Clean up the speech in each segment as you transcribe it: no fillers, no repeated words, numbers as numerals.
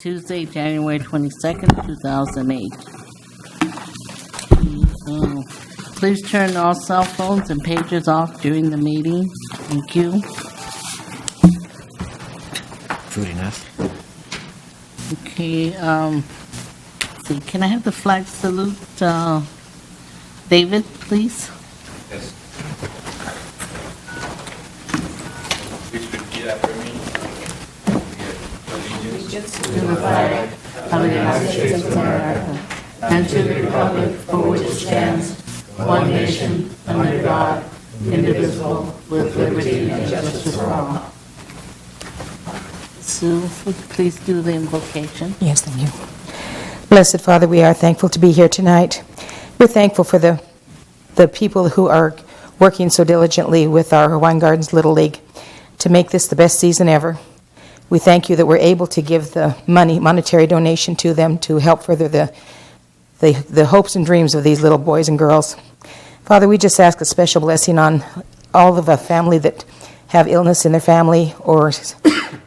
Tuesday, January 22nd, 2008. Please turn all cell phones and pagers off during the meeting. Thank you. Food enough. Okay, see, can I have the flag salute? David, please? Yes. Please repeat after me. Allegiance To the flag of the United States of America and to the republic for which it stands, one nation, under God, indivisible, with liberty and justice for all. Sue, would you please do the invocation? Yes, thank you. Blessed Father, we are thankful to be here tonight. We're thankful for the people who are working so diligently with our Hawaiian Gardens Little League to make this the best season ever. We thank you that we're able to give the monetary donation to them to help further the hopes and dreams of these little boys and girls. Father, we just ask a special blessing on all of the family that have illness in their family or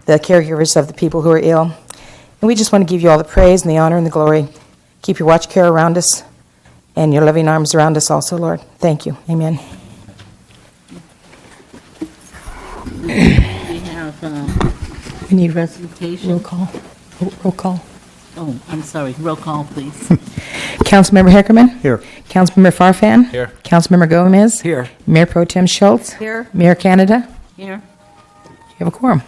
the caregivers of the people who are ill. And we just want to give you all the praise and the honor and the glory. Keep your watch care around us and your loving arms around us also, Lord. Thank you. Amen. We have We need presentation. roll call. Roll call. Oh, I'm sorry. Roll call, please. Councilmember Heckerman? Here. Councilmember Farfan? Here. Councilmember Gomez? Here. Mayor Pro Tem Schultz? Here. Mayor Canada? Here. You have a quorum.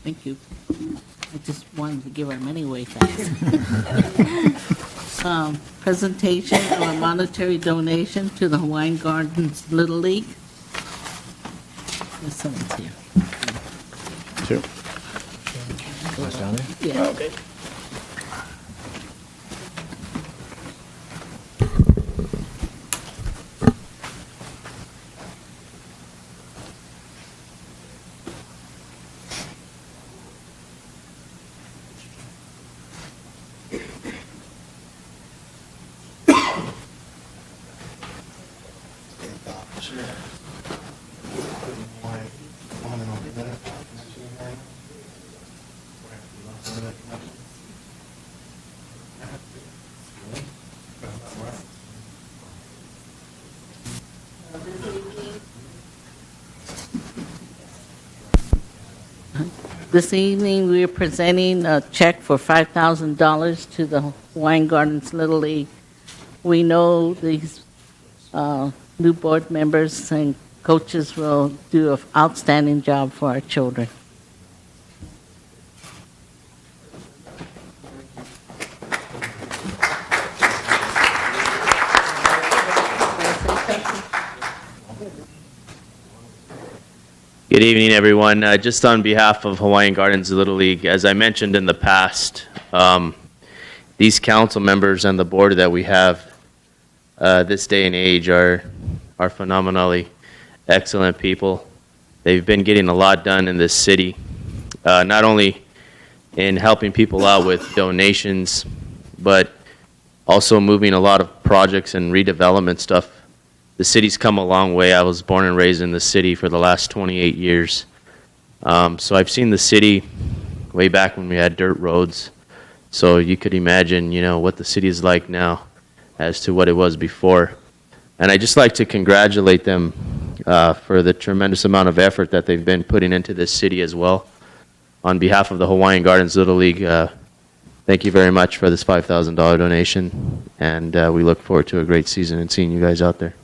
Thank you. I just wanted to give our money away fast. Presentation of a monetary donation to the Hawaiian Gardens Little League. There's someone's here. Two. Down there? Yeah. Okay. This evening, we are presenting a check for $5,000 to the Hawaiian Gardens Little League. We know these new board members and coaches will do an outstanding job for our children. Good evening, everyone. Just on behalf of Hawaiian Gardens Little League, as I mentioned in the past, these council members and the board that we have this day and age are phenomenally excellent people. They've been getting a lot done in this city, not only in helping people out with donations, but also moving a lot of projects and redevelopment stuff. The city's come a long way. I was born and raised in the city for the last 28 years. So I've seen the city way back when we had dirt roads. So you could imagine, what the city is like now as to what it was before. And I'd just like to congratulate them for the tremendous amount of effort that they've been putting into this city as well. On behalf of the Hawaiian Gardens Little League, thank you very much for this $5,000 donation. And we look forward to a great season and seeing you guys out there.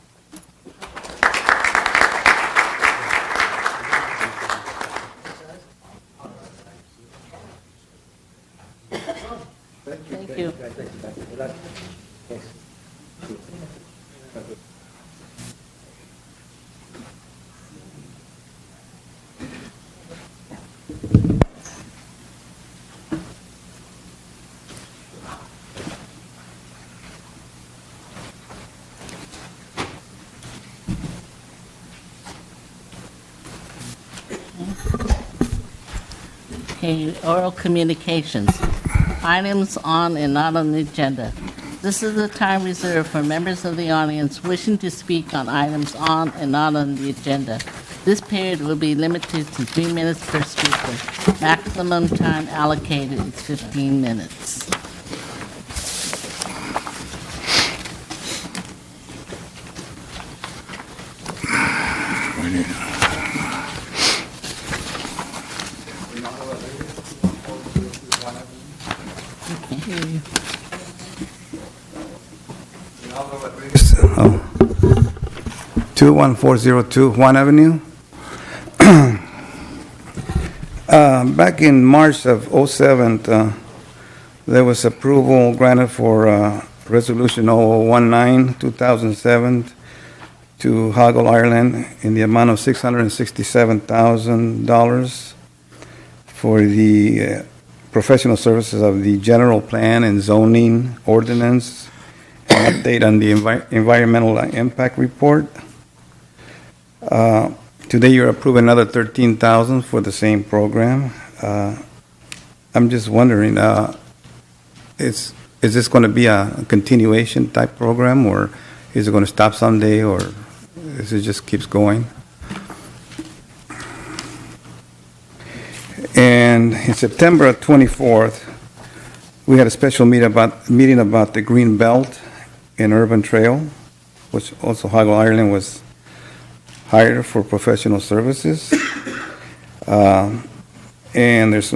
Thank you. Okay, oral communications. Items on and not on the agenda. This is the time reserved for members of the audience wishing to speak on items on and not on the agenda. This period will be limited to 3 minutes per speaker. Maximum time allocated is 15 minutes. Oh. 21402 Juan Avenue. Back in March of '07, there was approval granted for Resolution 0019-2007 to Hoggle, Ireland, in the amount of $667,000 for the professional services of the general plan and zoning ordinance, an update on the environmental impact report. Today you're approving another $13,000 for the same program. I'm just wondering, is this going to be a continuation type program, or is it going to stop someday, or is it just keeps going? And in September 24th, we had a special meeting about the Green Belt and Urban Trail, which also Hoggle, Ireland was hired for professional services. And there's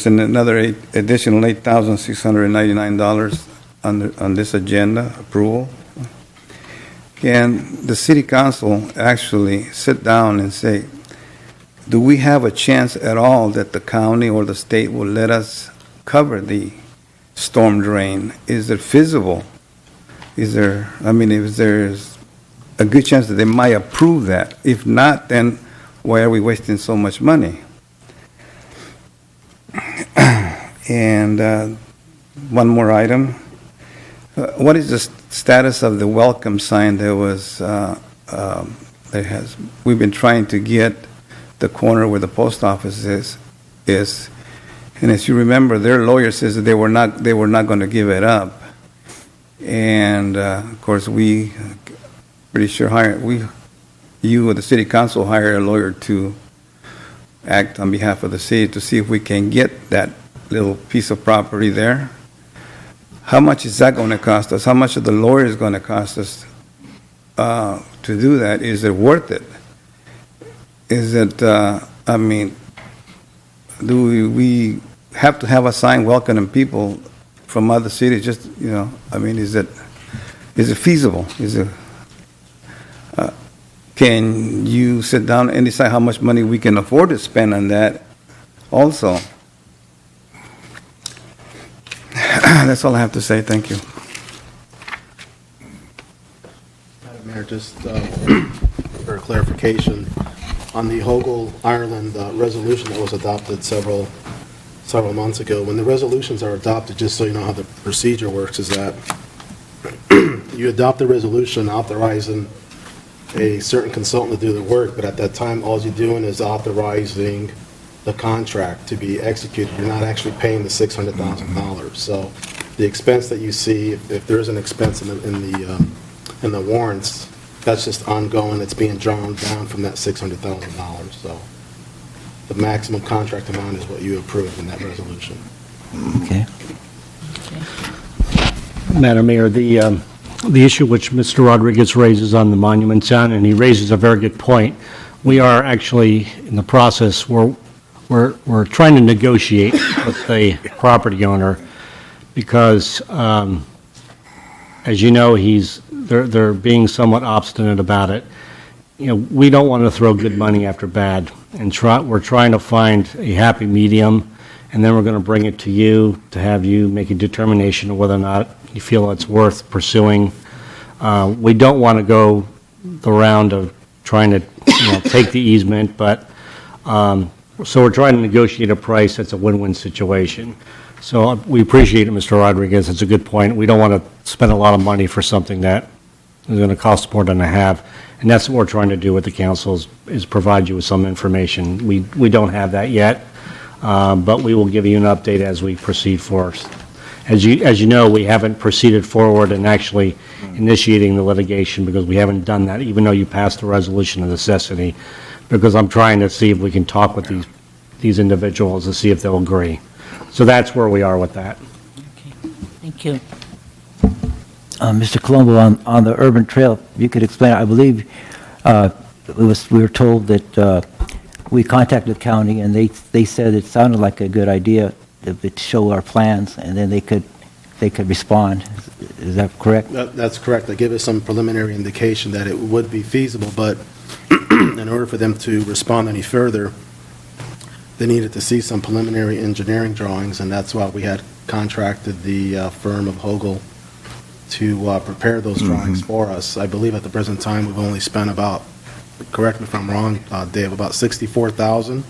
another additional $8,699 on this agenda approval. Can the city council actually sit down and say, do we have a chance at all that the county or the state will let us cover the storm drain? Is it feasible? If there's a good chance that they might approve that. If not, then why are we wasting so much money? And one more item. What is the status of the welcome sign that was, we've been trying to get the corner where the post office is, and as you remember, their lawyer says that they were not going to give it up. And of course, we pretty sure you or the city council hired a lawyer to act on behalf of the city to see if we can get that little piece of property there. How much is that going to cost us? How much are the lawyers going to cost us to do that? Is it worth it? Is it, do we have to have a sign welcoming people from other cities? Just, is it feasible? Can you sit down and decide how much money we can afford to spend on that also? That's all I have to say. Thank you. Madam Mayor, just for clarification, on the Hoggle, Ireland resolution that was adopted several months ago, when the resolutions are adopted, just so you know how the procedure works, is that you adopt the resolution authorizing a certain consultant to do the work, but at that time, all you're doing is authorizing the contract to be executed. You're not actually paying the $600,000. So the expense that you see, if there is an expense in the warrants, that's just ongoing. It's being drawn down from that $600,000. So the maximum contract amount is what you approved in that resolution. Okay. Madam Mayor, the issue which Mr. Rodriguez raises on the monument sign, and he raises a very good point. We are actually in the process where we're trying to negotiate with the property owner because, as you know, they're being somewhat obstinate about it. We don't want to throw good money after bad, and we're trying to find a happy medium, and then we're going to bring it to you to have you make a determination of whether or not you feel it's worth pursuing. We don't want to go the round of trying to take the easement, but so we're trying to negotiate a price that's a win-win situation. So we appreciate it, Mr. Rodriguez. It's a good point. We don't want to spend a lot of money for something that is going to cost more than I have. And that's what we're trying to do with the council is provide you with some information. We don't have that yet, but we will give you an update as we proceed forward. As you know, we haven't proceeded forward and actually initiating the litigation because we haven't done that, even though you passed the resolution of necessity. because I'm trying to see if we can talk with these individuals to see if they'll agree. So that's where we are with that. Thank you. Mr. Colombo, on the urban trail, you could explain, I believe we were told that we contacted the county and they said it sounded like a good idea to show our plans and then they could respond. Is that correct? That's correct. They gave us some preliminary indication that it would be feasible, but in order for them to respond any further, they needed to see some preliminary engineering drawings, and that's why we had contracted the firm of Hogle to prepare those drawings for us. I believe at the present time, we've only spent about, correct me if I'm wrong, Dave, about $64,000,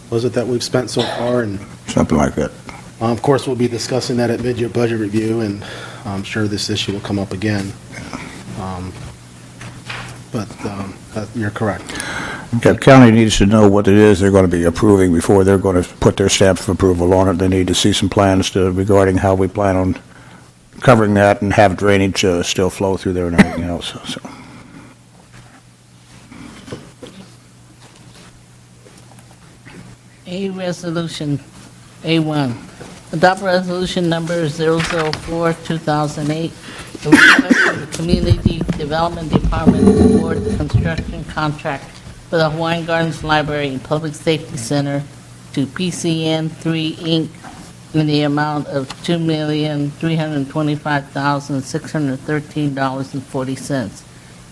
was it, that we've spent so far? And Something like that. of course, we'll be discussing that at mid-year budget review, and I'm sure this issue will come up again. But you're correct. The county needs to know what it is they're going to be approving before they're going to put their stamp of approval on it. They need to see some plans regarding how we plan on covering that and have drainage still flow through there and everything else. So. A resolution, A1. Adopt resolution number 004-2008, the request of the Community Development Department to award the construction contract for the Hawaiian Gardens Library and Public Safety Center to PCN3 Inc. in the amount of $2,325,613.40,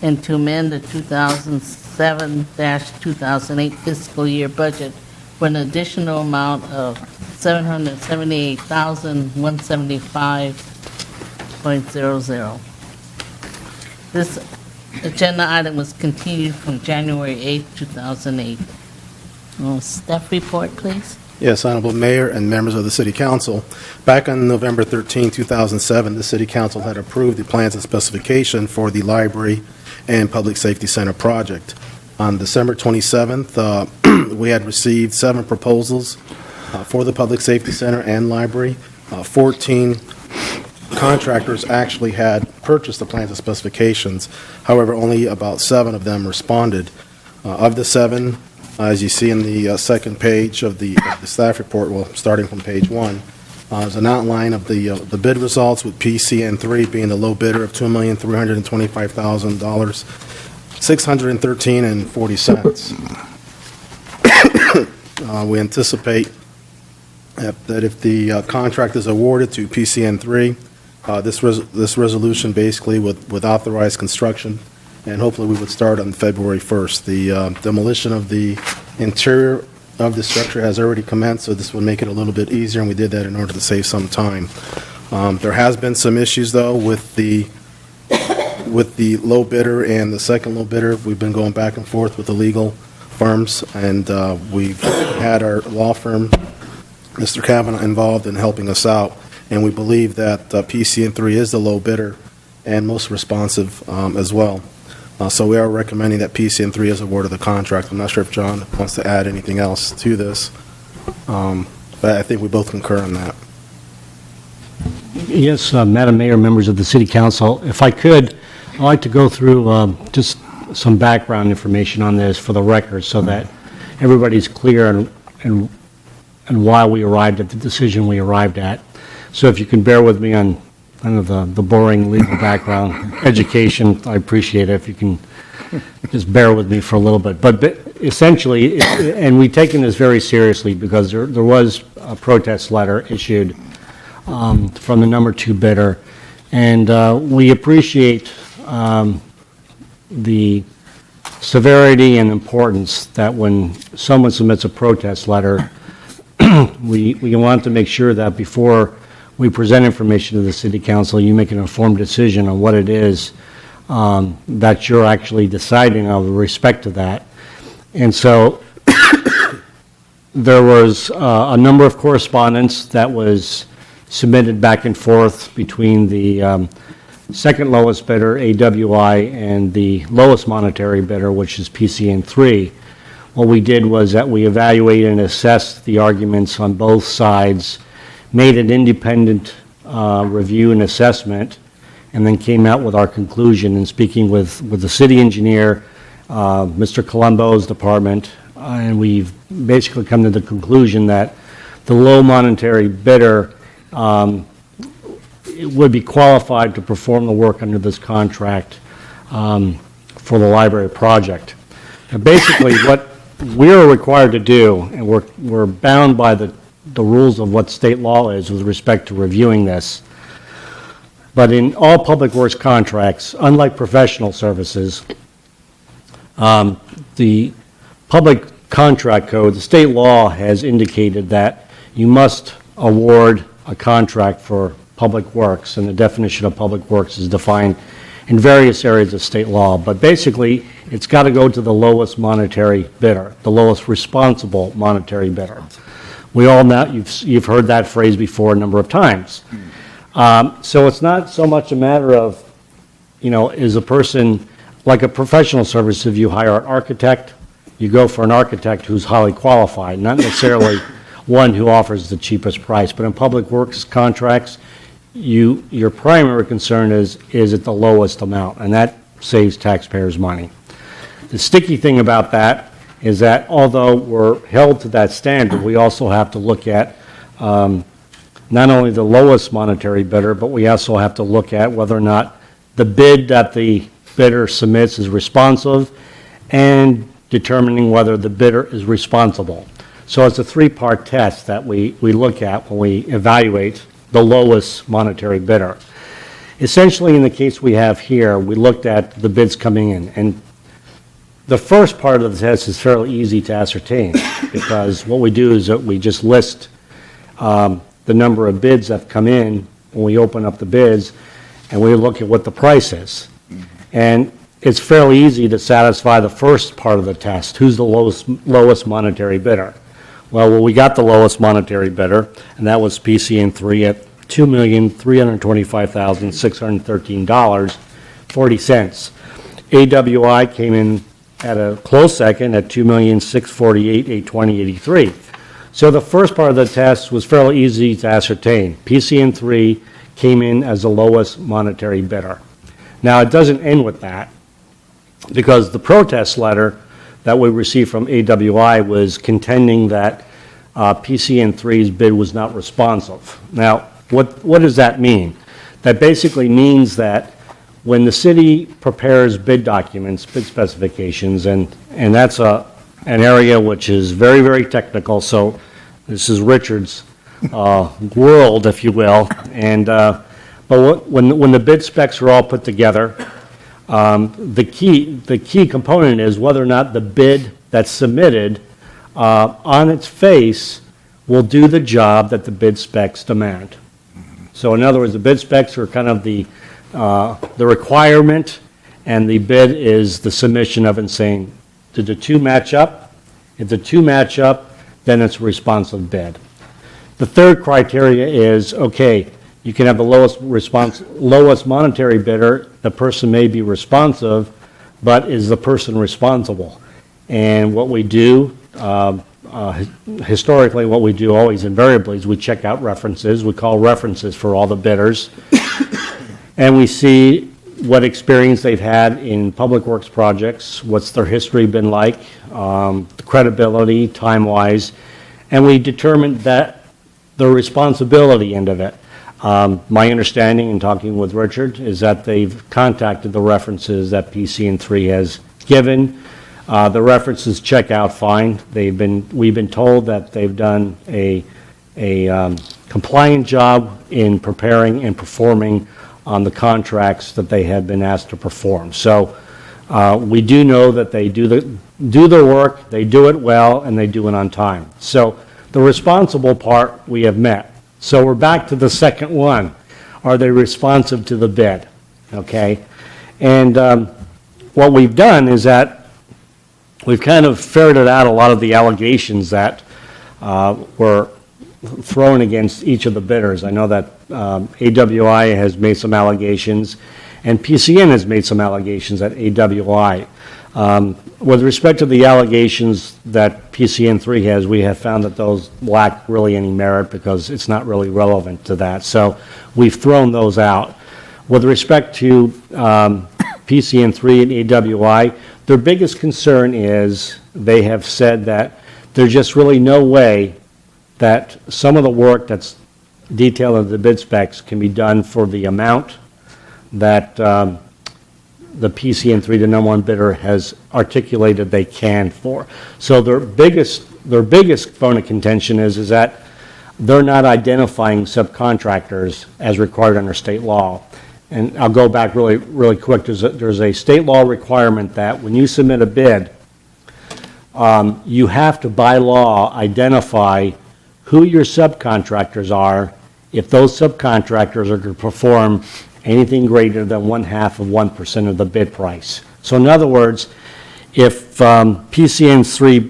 and to amend the 2007-2008 fiscal year budget for an additional amount of $778,175.00. This agenda item was continued from January 8, 2008. Staff report, please. Yes, Honorable Mayor and members of the City Council. Back on November 13, 2007, the City Council had approved the plans and specification for the Library and Public Safety Center project. On December 27th, we had received 7 proposals for the Public Safety Center and Library. 14 contractors actually had purchased the plans and specifications. However, only about 7 of them responded. Of the 7, as you see in the second page of the staff report, well, starting from page 1, there's an outline of the bid results, with PCN3 being the low bidder of $2,325,000, $613.40. We anticipate that if the contract is awarded to PCN3, this resolution basically would authorize construction, and hopefully we would start on February 1st. The demolition of the interior of the structure has already commenced, so this would make it a little bit easier, and we did that in order to save some time. There has been some issues, though, with the low bidder and the second low bidder. We've been going back and forth with the legal firms, and we've had our law firm, Mr. Kavanaugh, involved in helping us out, and we believe that PCN3 is the low bidder and most responsive as well. So we are recommending that PCN3 is awarded the contract. I'm not sure if John wants to add anything else to this, but I think we both concur on that. Yes, Madam Mayor, members of the City Council, if I could, I'd like to go through just some background information on this for the record so that everybody's clear and why we arrived at the decision we arrived at. So if you can bear with me on kind of the boring legal background education, I appreciate it if you can just bear with me for a little bit. But essentially, and we've taken this very seriously because there was a protest letter issued from the number 2 bidder, and we appreciate the severity and importance that when someone submits a protest letter, we want to make sure that before we present information to the City Council, you make an informed decision on what it is that you're actually deciding on with respect to that. And so there was a number of correspondence that was submitted back and forth between the second lowest bidder, AWI, and the lowest monetary bidder, which is PCN3. What we did was that we evaluated and assessed the arguments on both sides, made an independent review and assessment, and then came out with our conclusion. And speaking with the city engineer, Mr. Colombo's department, and we've basically come to the conclusion that the low monetary bidder would be qualified to perform the work under this contract for the library project. Now, basically, what we're required to do, and we're bound by the rules of what state law is with respect to reviewing this, but in all public works contracts, unlike professional services, the public contract code, the state law has indicated that you must award a contract for public works, and the definition of public works is defined in various areas of state law. But basically, it's got to go to the lowest monetary bidder, the lowest responsible monetary bidder. We all know, you've heard that phrase before a number of times. So it's not so much a matter of, is a person, like a professional service, if you hire an architect, you go for an architect who's highly qualified, not necessarily one who offers the cheapest price. But in public works contracts, your primary concern is at the lowest amount, and that saves taxpayers money. The sticky thing about that is that although we're held to that standard, we also have to look at not only the lowest monetary bidder, but we also have to look at whether or not the bid that the bidder submits is responsive, and determining whether the bidder is responsible. So it's a three-part test that we look at when we evaluate the lowest monetary bidder. Essentially, in the case we have here, we looked at the bids coming in, and the first part of the test is fairly easy to ascertain, because what we do is that we just list the number of bids that come in when we open up the bids, and we look at what the price is. And it's fairly easy to satisfy the first part of the test. Who's the lowest monetary bidder? Well, we got the lowest monetary bidder, and that was PCN3 at $2,325,613.40. AWI came in at a close second at $2,648,820.83. So the first part of the test was fairly easy to ascertain. PCN3 came in as the lowest monetary bidder. Now, it doesn't end with that, because the protest letter that we received from AWI was contending that PCN3's bid was not responsive. Now, what does that mean? That basically means that when the city prepares bid documents, bid specifications, and that's an area which is very, very technical, so this is Richard's world, if you will, and but when the bid specs are all put together, the key component is whether or not the bid that's submitted on its face will do the job that the bid specs demand. So in other words, the bid specs are kind of the requirement, and the bid is the submission of it saying, did the two match up? If the two match up, then it's a responsive bid. The third criteria is, okay, you can have the lowest monetary bidder. The person may be responsive, but is the person responsible? And what we do, historically, what we do always invariably is we check out references. We call references for all the bidders. And we see what experience they've had in public works projects, what's their history been like, the credibility, time-wise, and we determine that the responsibility end of it. My understanding in talking with Richard is that they've contacted the references that PCN3 has given. The references check out fine. We've been told that they've done a compliant job in preparing and performing on the contracts that they have been asked to perform. So we do know that they do their work, they do it well, and they do it on time. So the responsible part we have met. So we're back to the second one. Are they responsive to the bid? Okay. And what we've done is that we've kind of ferreted out a lot of the allegations that were thrown against each of the bidders. I know that AWI has made some allegations, and PCN has made some allegations at AWI. With respect to the allegations that PCN3 has, we have found that those lack really any merit because it's not really relevant to that. So we've thrown those out. With respect to PCN3 and AWI, Their biggest concern is they have said that there's just really no way that some of the work that's detailed in the bid specs can be done for the amount that the PCN3, the number one bidder, has articulated they can for. So their biggest bone of contention is that they're not identifying subcontractors as required under state law. And I'll go back really quick. There's a state law requirement that when you submit a bid, you have to, by law, identify who your subcontractors are if those subcontractors are to perform anything greater than 0.5% of the bid price. So in other words, if PCN3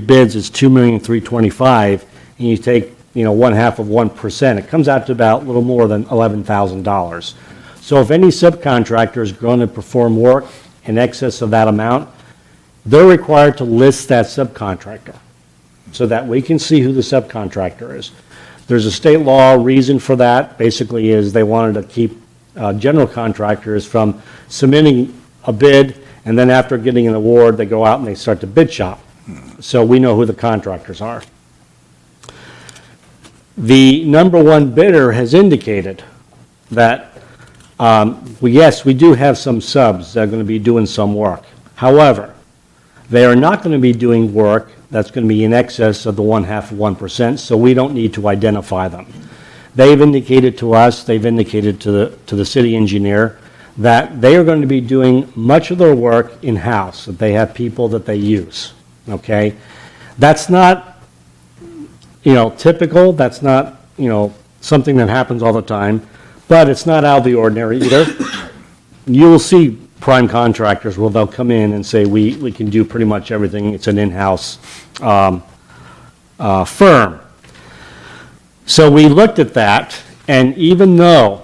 bids is $2,325,000 and you take 0.5%, it comes out to about a little more than $11,000. So if any subcontractor is going to perform work in excess of that amount, they're required to list that subcontractor so that we can see who the subcontractor is. There's a state law reason for that. Basically is they wanted to keep general contractors from submitting a bid, and then after getting an award, they go out and they start to bid shop. So we know who the contractors are. The number one bidder has indicated that, yes, we do have some subs that are going to be doing some work. However, they are not going to be doing work that's going to be in excess of the 0.5%, so we don't need to identify them. They've indicated to us, they've indicated to the city engineer that they are going to be doing much of their work in-house, that they have people that they use, okay? That's not, typical, that's not, something that happens all the time, but it's not out of the ordinary either. You will see prime contractors where they'll come in and say, we can do pretty much everything. It's an in-house firm. So we looked at that, and even though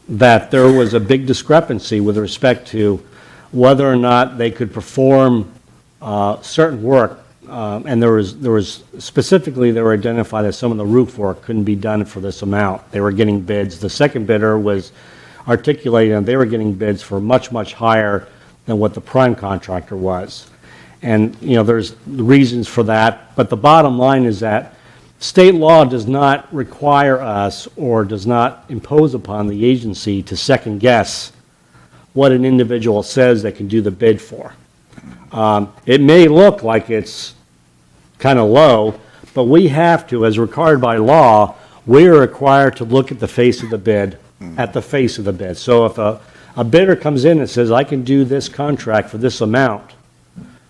that there was a big discrepancy with respect to whether or not they could perform certain work, and there was specifically they were identified as some of the roof work couldn't be done for this amount. They were getting bids. The second bidder was articulating and they were getting bids for much, much higher than what the prime contractor was. And, there's reasons for that, but the bottom line is that state law does not require us or does not impose upon the agency to second guess what an individual says they can do the bid for. It may look like it's kind of low, but we have to, as required by law, we are required to look at the face of the bid, at the face of the bid. So if a bidder comes in and says, I can do this contract for this amount,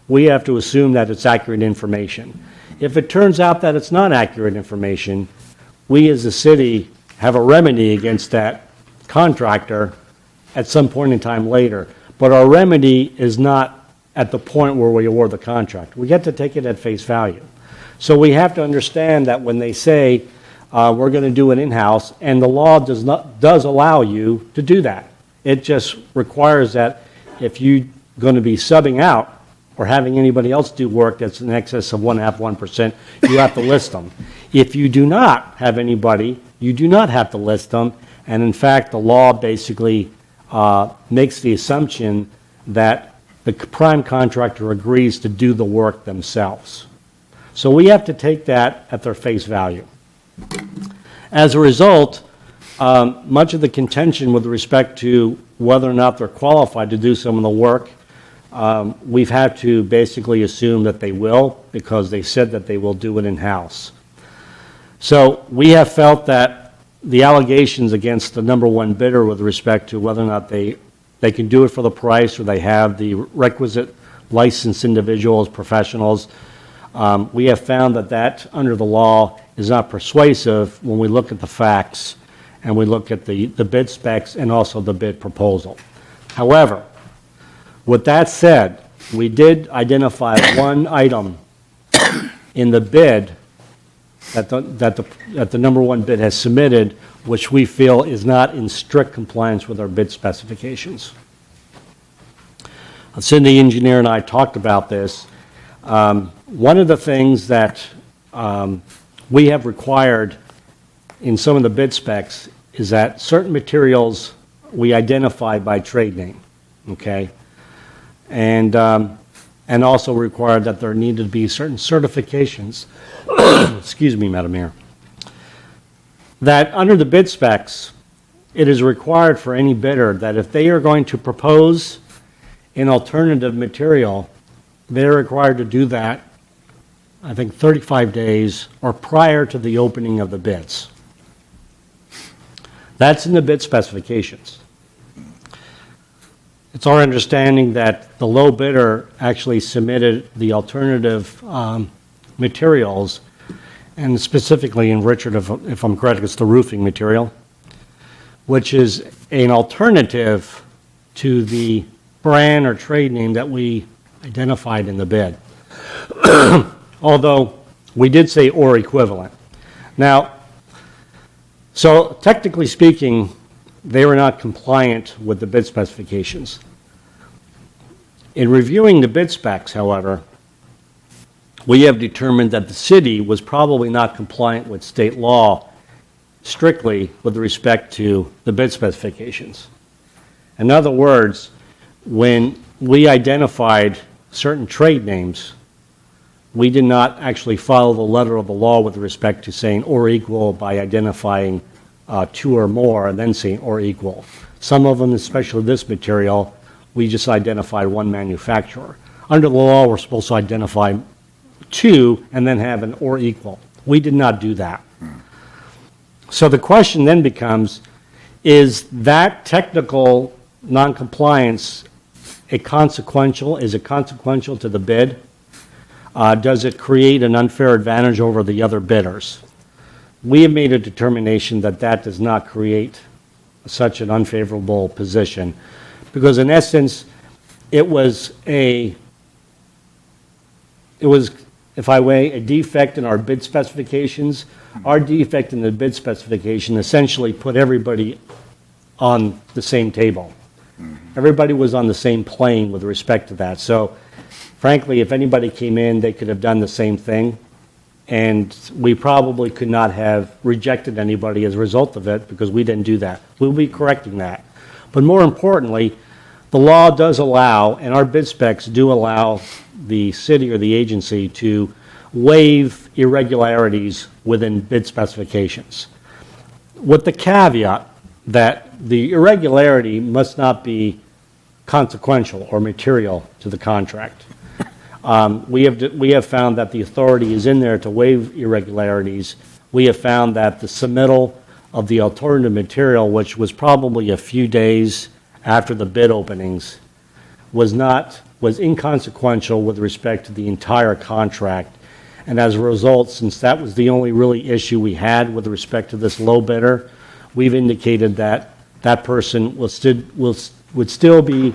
we have to assume that it's accurate information. If it turns out that it's not accurate information, we as a city have a remedy against that contractor at some point in time later. But our remedy is not at the point where we award the contract. We get to take it at face value. So we have to understand that when they say we're going to do it in-house, and the law does allow you to do that. It just requires that if you're going to be subbing out or having anybody else do work that's in excess of 1%, you have to list them. If you do not have anybody, you do not have to list them. And in fact, the law basically makes the assumption that the prime contractor agrees to do the work themselves. So we have to take that at their face value. As a result, much of the contention with respect to whether or not they're qualified to do some of the work, we've had to basically assume that they will, because they said that they will do it in-house. So we have felt that the allegations against the number one bidder with respect to whether or not they can do it for the price or they have the requisite licensed individuals, professionals, we have found that under the law is not persuasive when we look at the facts and we look at the bid specs and also the bid proposal. However, with that said, we did identify one item in the bid that the number one bid has submitted, which we feel is not in strict compliance with our bid specifications. Cindy engineer and I talked about this. One of the things that we have required in some of the bid specs is that certain materials we identify by trade name, okay? and also required that there needed to be certain certifications, excuse me, Madam Mayor, that under the bid specs, it is required for any bidder that if they are going to propose an alternative material, they're required to do that, I think, 35 days or prior to the opening of the bids. That's in the bid specifications. It's our understanding that the low bidder actually submitted the alternative materials, and specifically in Richard, if I'm correct, it's the roofing material, which is an alternative to the brand or trade name that we identified in the bid. Although we did say or equivalent. Now, so technically speaking, they were not compliant with the bid specifications. In reviewing the bid specs, however, we have determined that the city was probably not compliant with state law strictly with respect to the bid specifications. In other words, when we identified certain trade names, we did not actually follow the letter of the law with respect to saying or equal by identifying two or more and then saying or equal. Some of them, especially this material, we just identified one manufacturer. Under the law, we're supposed to identify two and then have an or equal. We did not do that. So the question then becomes, is that technical noncompliance is it consequential to the bid? Does it create an unfair advantage over the other bidders? We have made a determination that that does not create such an unfavorable position, because in essence, it was, if I may, a defect in our bid specifications. Our defect in the bid specification essentially put everybody on the same table. Everybody was on the same plane with respect to that. So frankly, if anybody came in, they could have done the same thing, and we probably could not have rejected anybody as a result of it because we didn't do that. We'll be correcting that. But more importantly, the law does allow, and our bid specs do allow the city or the agency to waive irregularities within bid specifications, with the caveat that the irregularity must not be consequential or material to the contract. We have found that the authority is in there to waive irregularities. We have found that the submittal of the alternative material, which was probably a few days after the bid openings, was inconsequential with respect to the entire contract. And as a result, since that was the only really issue we had with respect to this low bidder, we've indicated that that person would still be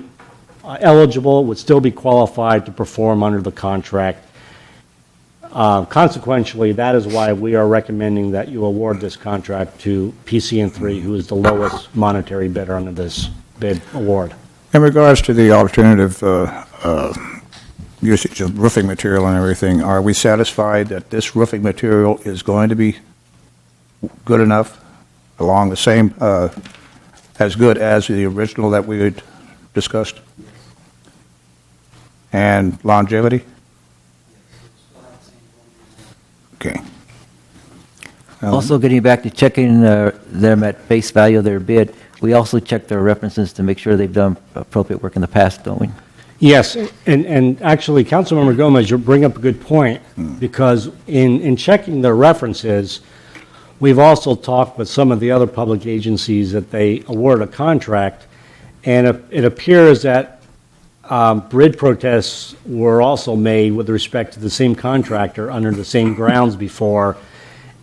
eligible, would still be qualified to perform under the contract. Consequentially, that is why we are recommending that you award this contract to PCN3, who is the lowest monetary bidder under this bid award. In regards to the alternative usage of roofing material and everything, are we satisfied that this roofing material is going to be good enough, along the same, as good as the original that we had discussed? And longevity? Okay. Also, getting back to checking them at face value of their bid, we also check their references to make sure they've done appropriate work in the past, don't we? Yes, and actually, Councilmember Gomez, you bring up a good point, because in checking their references, we've also talked with some of the other public agencies that they award a contract, and it appears that bid protests were also made with respect to the same contractor under the same grounds before,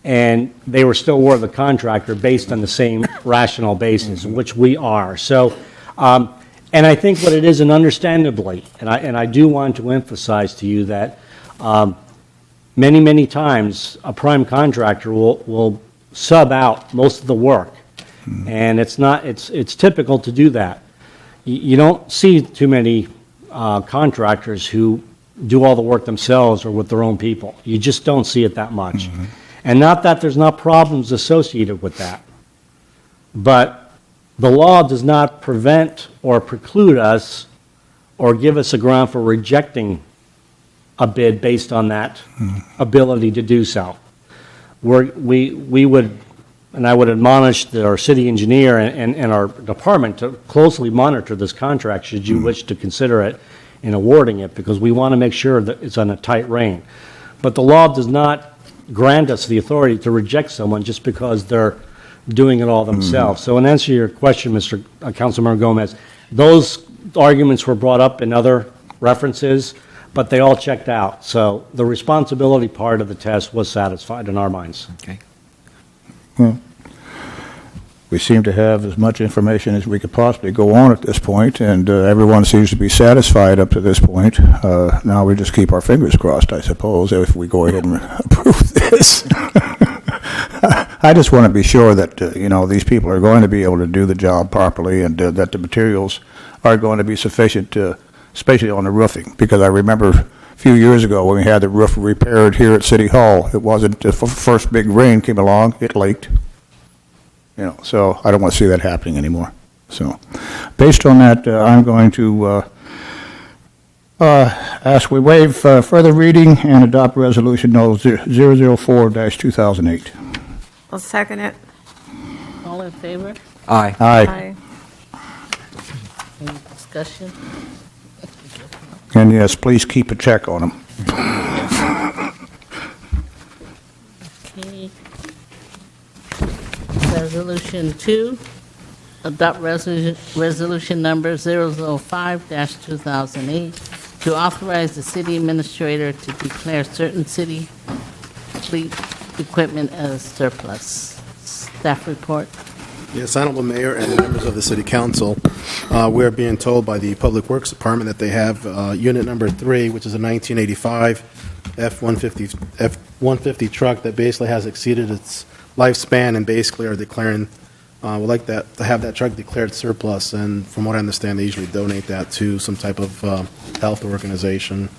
and they were still awarded the contractor based on the same rational basis, which we are. So, and I think what it is, and understandably, and I do want to emphasize to you that many, many times a prime contractor will sub out most of the work, and it's typical to do that. You don't see too many contractors who do all the work themselves or with their own people. You just don't see it that much. And not that there's not problems associated with that, but the law does not prevent or preclude us or give us a ground for rejecting a bid based on that ability to do so. We would, and I would admonish our city engineer and our department to closely monitor this contract should you wish to consider it in awarding it, because we want to make sure that it's on a tight rein. But the law does not grant us the authority to reject someone just because they're doing it all themselves. So in answer to your question, Councilmember Gomez, those arguments were brought up in other references, but they all checked out. So the responsibility part of the test was satisfied in our minds. Okay. Well, we seem to have as much information as we could possibly go on at this point, and everyone seems to be satisfied up to this point. Now we just keep our fingers crossed, I suppose, if we go ahead and approve this. I just want to be sure that, these people are going to be able to do the job properly, and that the materials are going to be sufficient, especially on the roofing, because I remember a few years ago when we had the roof repaired here at City Hall, it wasn't the first big rain came along, it leaked. So I don't want to see that happening anymore. So, based on that, I'm going to ask we waive further reading and adopt Resolution No. 004-2008. I'll second it. All in favor? Aye. Aye. Any discussion? And yes, please keep a check on them. Okay. Resolution 2, adopt resolution number 005-2008 to authorize the city administrator to declare certain city fleet equipment as surplus. Staff report. Yes, Honorable Mayor and members of the City Council, we're being told by the Public Works Department that they have unit number 3, which is a 1985 F-150 truck that basically has exceeded its lifespan and basically are declaring, would like that to have that truck declared surplus. And from what I understand, they usually donate that to some type of health organization.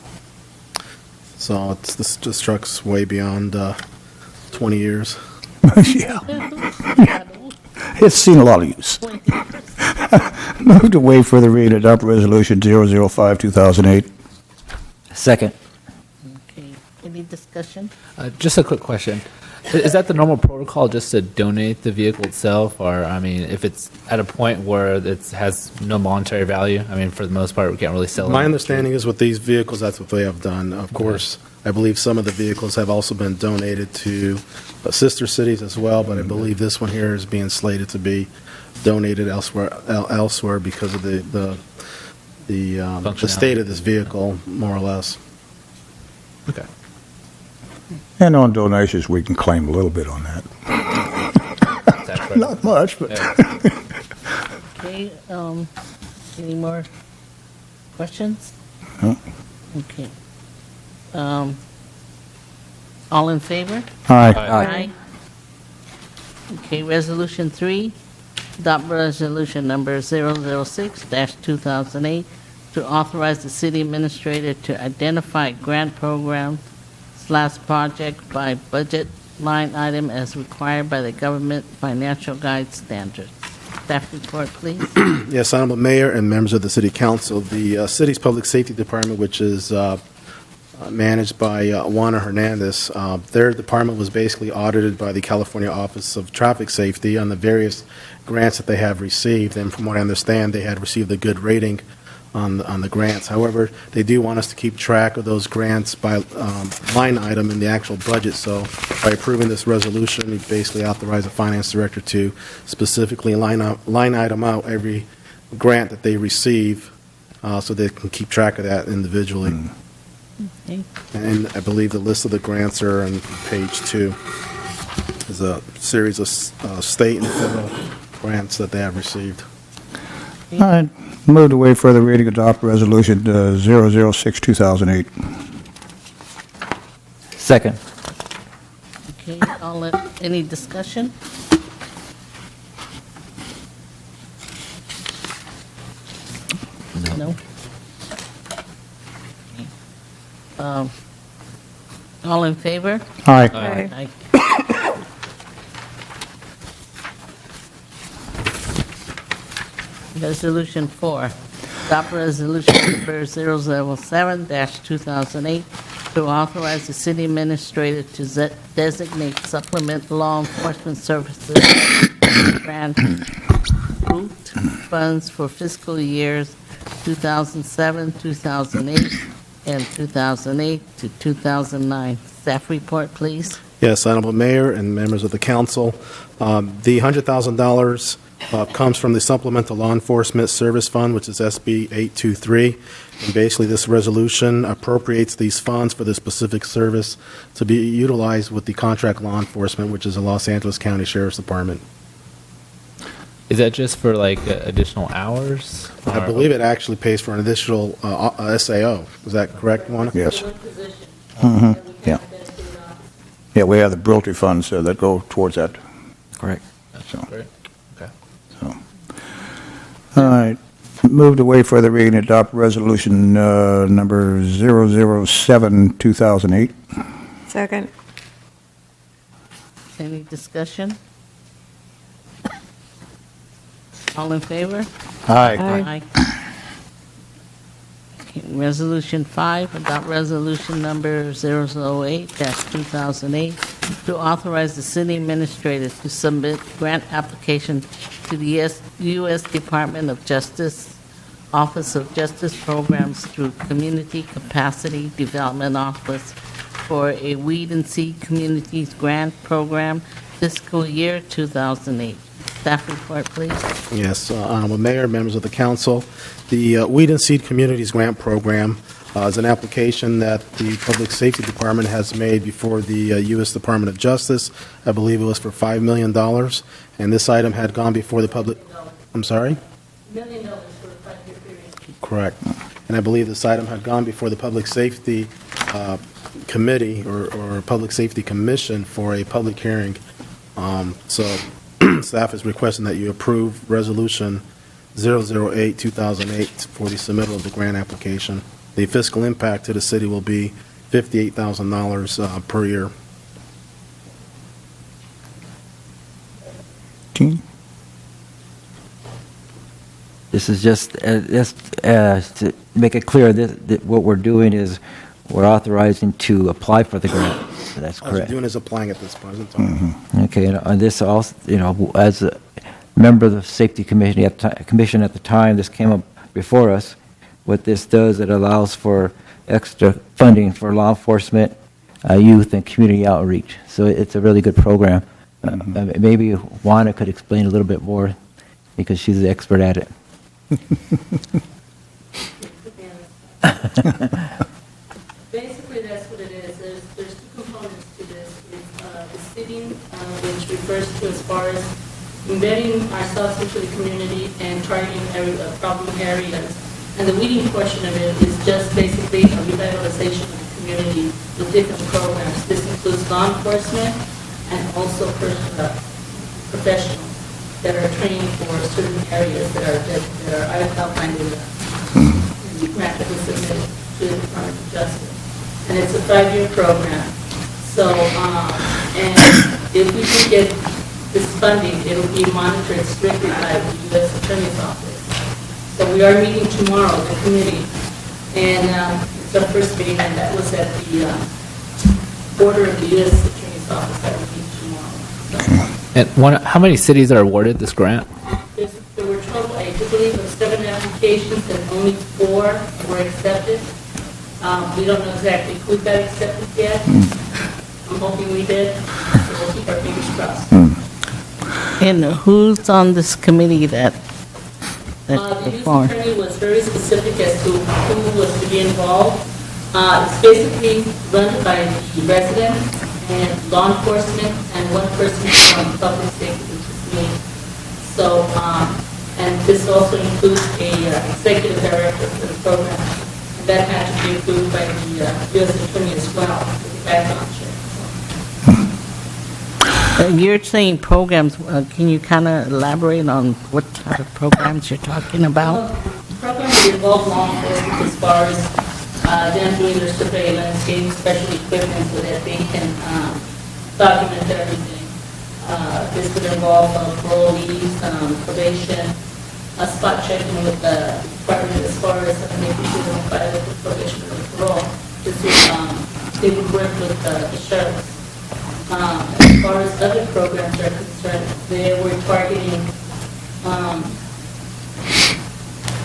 So this truck's way beyond 20 years. Yeah. It's seen a lot of use. Move to waive further reading and adopt Resolution 005-2008. Second. Okay. Any discussion? Just a quick question. Is that the normal protocol, just to donate the vehicle itself? Or, I mean, if it's at a point where it has no monetary value, I mean, for the most part, we can't really sell it. My understanding is with these vehicles, that's what they have done. Of course, I believe some of the vehicles have also been donated to sister cities as well, but I believe this one here is being slated to be donated elsewhere because of the state of this vehicle, more or less. Okay. And on donations, we can claim a little bit on that. Not much, but... Okay, any more questions? No. Okay. All in favor? Aye. Aye. Okay, Resolution 3, adopt resolution number 006-2008 to authorize the city administrator to identify grant program/project by budget line item as required by the government financial guide standards. Staff report, please. Yes, Honorable Mayor and members of the City Council, the city's Public Safety Department, which is managed by Juana Hernandez, their department was basically audited by the California Office of Traffic Safety on the various grants that they have received, and from what I understand, they had received a good rating on the grants. However, they do want us to keep track of those grants by line item in the actual budget. So by approving this resolution, we basically authorize the finance director to specifically line item out every grant that they receive so they can keep track of that individually. Okay. And I believe the list of the grants are on page 2. There's a series of state and federal grants that they have received. All right. Move to waive further reading, adopt Resolution 006-2008. Second. Okay, any discussion? No? All in favor? Aye. Aye. Resolution 4, adopt resolution number 007-2008 to authorize the city administrator to designate supplemental law enforcement services grant approved funds for fiscal years 2007, 2008, and 2008 to 2009. Staff report, please. Yes, Honorable Mayor and members of the council, the $100,000 comes from the Supplemental Law Enforcement Service Fund, which is SB 823. And basically, this resolution appropriates these funds for the specific service to be utilized with the contract law enforcement, which is the Los Angeles County Sheriff's Department. Is that just for like additional hours? I believe it actually pays for an additional SAO. Is that correct, Juana? Yes. Yeah. Yeah, we have the Brutalty funds that go towards that. Correct. So, Great. Okay. all right. Moved away further reading, adopt resolution number 007, 2008. Second. Any discussion? All in favor? Aye. Aye. Okay, Resolution 5, adopt resolution number 008-2008 to authorize the city administrator to submit grant application to the U.S. Department of Justice, Office of Justice Programs through Community Capacity Development Office for a Weed and Seed Communities Grant Program fiscal year 2008. Staff report, please. Yes, Honorable Mayor, members of the council, the Weed and Seed Communities Grant Program is an application that the Public Safety Department has made before the U.S. Department of Justice. I believe it was for $5 million, and this item had gone before the public. I'm sorry? $1 million for a 5-year period. Correct. And I believe this item had gone before the Public Safety Committee or Public Safety Commission for a public hearing. So staff is requesting that you approve Resolution 008-2008 for the submittal of the grant application. The fiscal impact to the city will be $58,000 per year. This is just to make it clear that what we're doing is we're authorizing to apply for the grant. So that's All we're correct. doing is applying at this present time. Okay, and on this also, as a member of the Safety Commission at the time this came up before us, what this does, it allows for extra funding for law enforcement, youth, and community outreach. So it's a really good program. Maybe Juana could explain a little bit more because she's the expert at it. Basically, that's what it is. There's two components to this. It's the seeding, which refers to as far as embedding ourselves into the community and targeting problem areas. And the weeding portion of it is just basically a revitalization of the community with different programs. This includes law enforcement and also professionals that are trained for certain areas that are outlined in the grant that was submitted to the Department of Justice. And it's a 5-year program. So, and if we can get this funding, it'll be monitored strictly by the U.S. Attorney's Office. So we are meeting tomorrow, the committee, and it's our first meeting, and that was at the border of the U.S. Attorney's Office that we meet tomorrow. And how many cities are awarded this grant? There were total, I do believe, of 7 applications, and only 4 were accepted. We don't know exactly who got accepted yet. I'm hoping we did, so we'll keep our fingers crossed. And who's on this committee that The youth performed? attorney was very specific as to who was to be involved. It's basically run by the residents and law enforcement and one person from public safety, which is me. So, and this also includes a executive director for the program. And that had to be approved by the U.S. attorney as well, with the background check. You're saying programs, can you kind of elaborate on what type of programs you're talking about? The program will involve law enforcement as far as them doing their surveillance, getting special equipment so that they can document everything. This would involve parolees, probation, spot checking with the Department of far as maybe we don't violate the probation or parole, this would, they would work with the sheriff. As far as other programs are concerned, they were targeting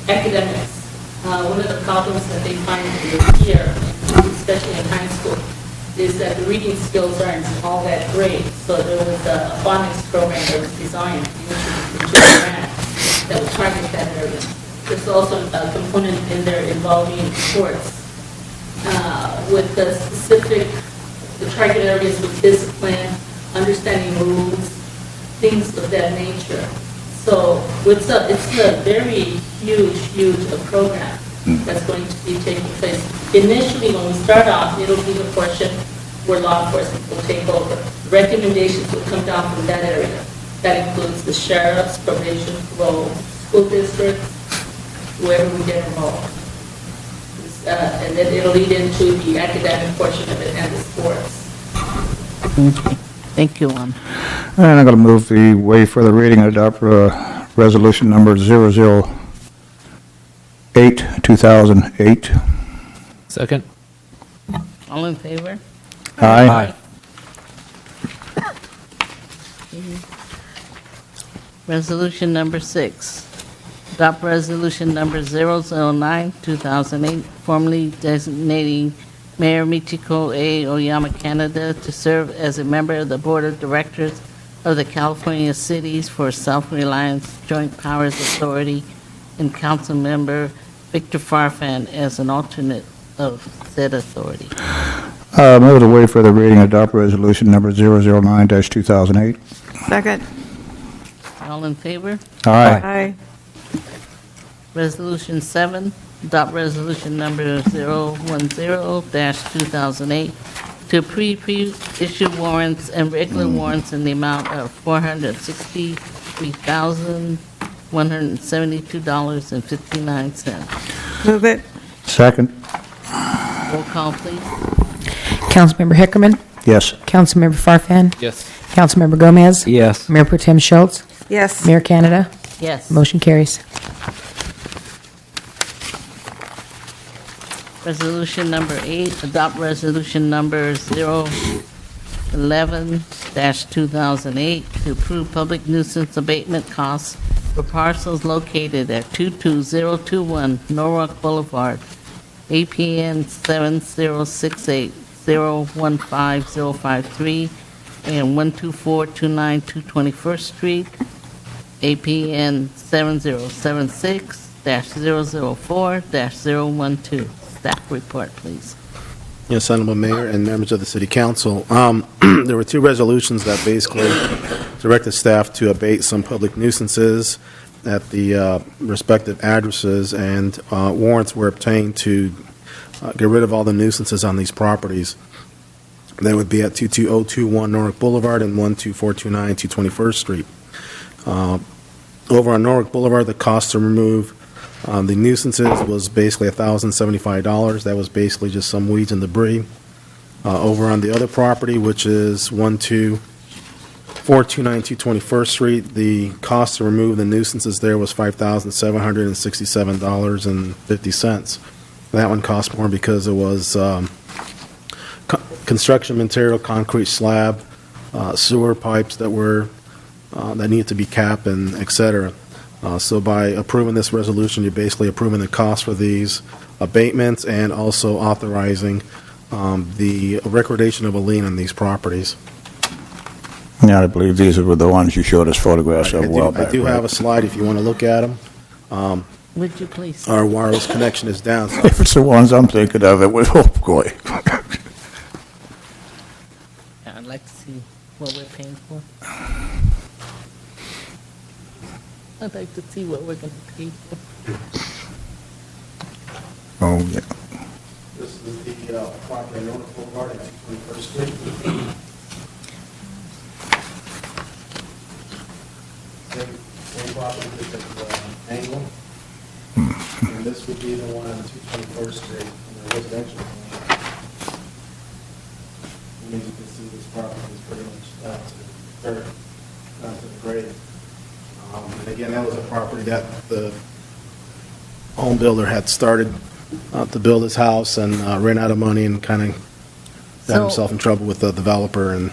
academics. One of the problems that they find here, especially in high school, is that the reading skills aren't all that great. So there was a phonics program that was designed that would target that area. There's also a component in there involving sports with the specific, the target areas with discipline, understanding rules, things of that nature. So it's a very huge program that's going to be taking place. Initially, when we start off, it'll be the portion where law enforcement will take over. Recommendations will come down from that area. That includes the sheriff's, probation, parole, school districts, whoever we get involved. And then it'll lead into the academic portion of it and the sports. Okay. Thank you, Juan. And I'm going to move the way for the reading and adopt resolution number 008, 2008. Second. All in favor? Aye. Resolution number 6. Adopt resolution number 009, 2008, formally designating Mayor Michiko A. Oyama Canada to serve as a member of the Board of Directors of the California Cities for Self-Reliance Joint Powers Authority and Council Member Victor Farfan as an alternate of said authority. Move the way for the reading and adopt resolution number 009-2008. Second. All in favor? Aye. Aye. Resolution 7, adopt resolution number 010-2008 to pre-issue warrants and regular warrants in the amount of $463,172.59. Move it. Second. Roll call, please. Councilmember Hickerman. Yes. Councilmember Farfan. Yes. Councilmember Gomez. Yes. Mayor Pro Tem Schultz. Yes. Mayor Canada. Yes. Motion carries. Resolution number 8, adopt resolution number 011-2008 to approve public nuisance abatement costs for parcels located at 22021 Norwalk Boulevard, APN 7068015-053 and 12429 Street, APN 7076-004-012. Staff report, please. Yes, Honorable Mayor and members of the City Council. There were two resolutions that basically directed staff to abate some public nuisances at the respective addresses, and warrants were obtained to get rid of all the nuisances on these properties. They would be at 22021 Norwalk Boulevard and 12429 221st Street. Over on Norwalk Boulevard, the cost to remove the nuisances was basically $1,075. That was basically just some weeds and debris. Over on the other property, which is 12429 221st Street, the cost to remove the nuisances there was $5,767.50. That one cost more because it was construction material, concrete slab, sewer pipes that were that needed to be capped, and et cetera. So by approving this resolution, you're basically approving the cost for these abatements and also authorizing the recordation of a lien on these properties. Yeah, I believe these were the ones you showed us photographs of a while back. I do have a slide if you want to look at them. Would you please? Our wireless connection is down. So If it's the ones I'm thinking of, it was, oh, boy. I'd like to see what we're paying for. I'd like to see what we're going to pay for. Oh, yeah. this is the property on Norwalk Boulevard at 221st Street. Same property, different angle. And this would be the one on 221st Street, in the residential. And as you can see, this property is pretty much down to dirt, down to the grade. And again, that was a property that the home builder had started to build his house and ran out of money and kind of got So- himself in trouble with the developer and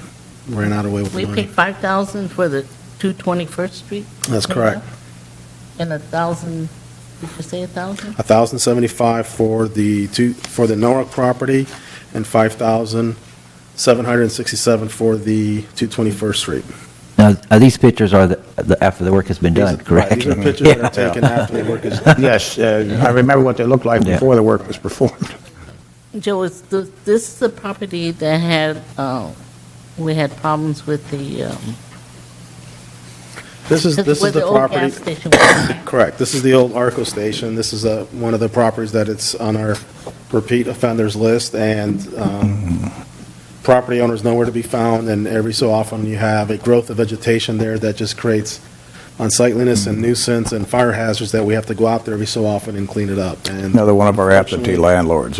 ran out of way with the We money. paid 5,000 for the 221st Street? That's correct. And 1,000, did you say 1,000? $1,075 for the Norwalk property and $5,767 for the 221st Street. Now, these pictures are after the work has been done, Right, correct? these are pictures that are taken after the work is done. Yes, I remember what they looked like Yeah. before the work was performed. Joe, this is the property that had, we had problems with the, This is where the the old property. gas station was. Correct. This is the old Arco station. This is one of the properties that it's on our repeat offenders list, and property owners nowhere to be found, and every so often you have a growth of vegetation there that just creates unsightliness and nuisance and fire hazards that we have to go out there every so often and clean it up. And Another one of our absentee landlords.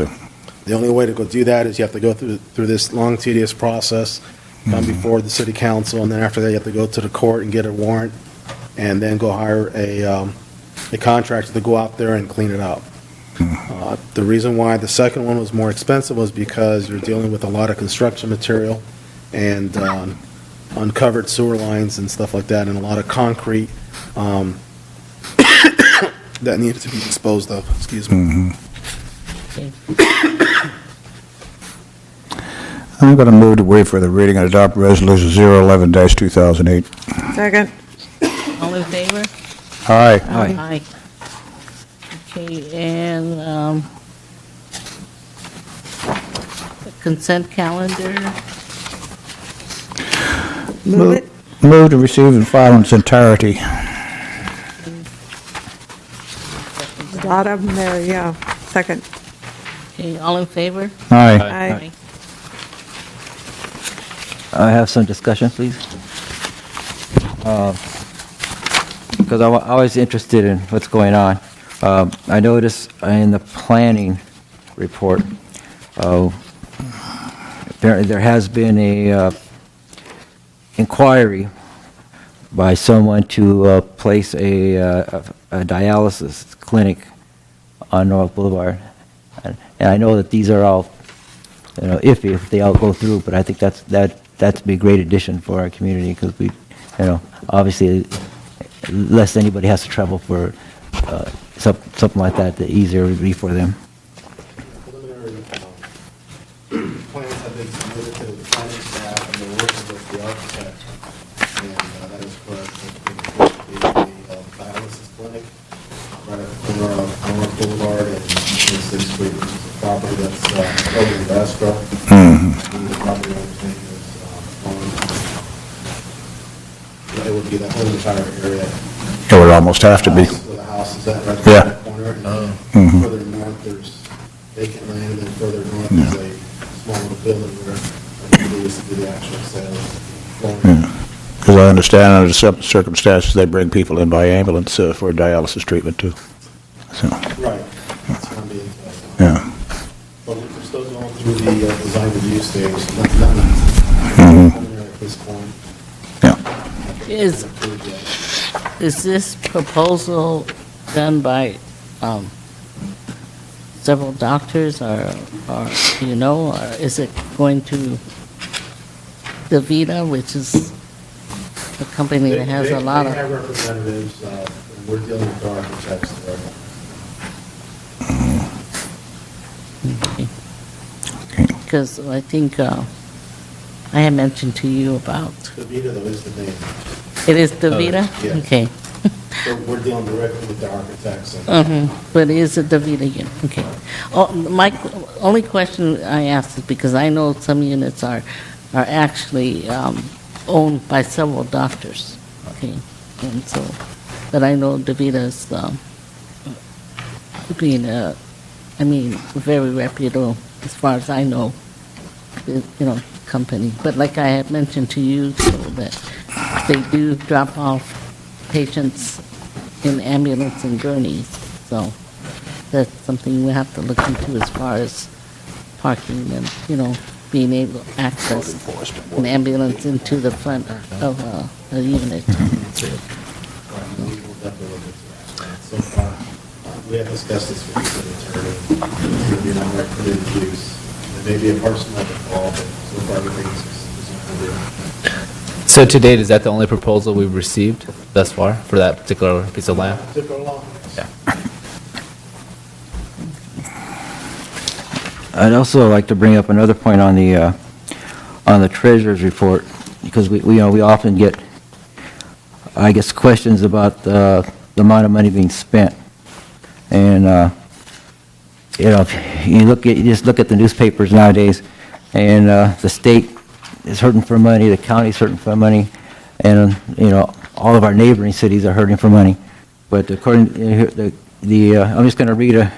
the only way to go do that is you have to go through this long, tedious process, come before the city council, and then after that, you have to go to the court and get a warrant, and then go hire a contractor to go out there and clean it up. The reason why the second one was more expensive was because you're dealing with a lot of construction material and uncovered sewer lines and stuff like that, and a lot of concrete that needed to be disposed of. Excuse me. Okay. I'm going to move to waive for the reading and adopt Resolution 011-2008. Second. All in favor? Aye. Aye. Okay, and the consent calendar, Move it. Move to receive and file in its entirety. A lot of them there, yeah. Second. okay, all in favor? Aye. Aye. I have some discussion, please. Because I'm always interested in what's going on. I noticed in the planning report, apparently there has been a inquiry by someone to place a dialysis clinic on North Boulevard. And I know that these are all, iffy if they all go through, but I think that'd be a great addition for our community because we, obviously, less anybody has to travel for something like that, the easier it would be for them. Preliminary plans have been submitted to the planning staff, and they're working with the architect. And that is correct. There's going to be a dialysis clinic right at the corner of North Boulevard and 6th Street, which is a property that's over in Vasco. And the property owner's name is it would be the whole entire area. It would almost have to be. Where the house is at, right Yeah. there in the corner. And further north, there's vacant land, and then further north is a small little building where they used to do the actual sales. Because I understand under certain circumstances, they bring people in by ambulance for dialysis treatment too. So, Right. That's what I'm being told. yeah. But we're still going through the design review stage. Nothing preliminary at this point. Yeah. Is this proposal done by several doctors, or or is it going to DaVita, which is a company that has a lot They of... have representatives, and we're dealing with the architects there. Because I think I had mentioned to you about, DaVita, though, is the name. it is DaVita? yes. Okay. So we're dealing directly with the architects. And But it is a DaVita unit, okay. Oh, my only question I asked is because I know some units are actually owned by several doctors, okay? And so, but I know DaVita's being very reputable as far as I know, company. But like I had mentioned to you, so that they do drop off patients in ambulance and gurneys, so that's something we have to look into as far as parking and, being able to access an ambulance into the front of a unit. we will definitely look into that. So far, We have discussed this with the city attorney. It's going to be an unrepresented use. There may be a person that will fall, but so far everything is included. So to date, is that the only proposal we've received thus far for that particular piece of land? Particular law? Yeah. I'd also like to bring up another point on the treasurer's report, because we often get, I guess, questions about the amount of money being spent. And, if you just look at the newspapers nowadays, and the state is hurting for money, the county's hurting for money, and, all of our neighboring cities are hurting for money. But according, I'm just going to read a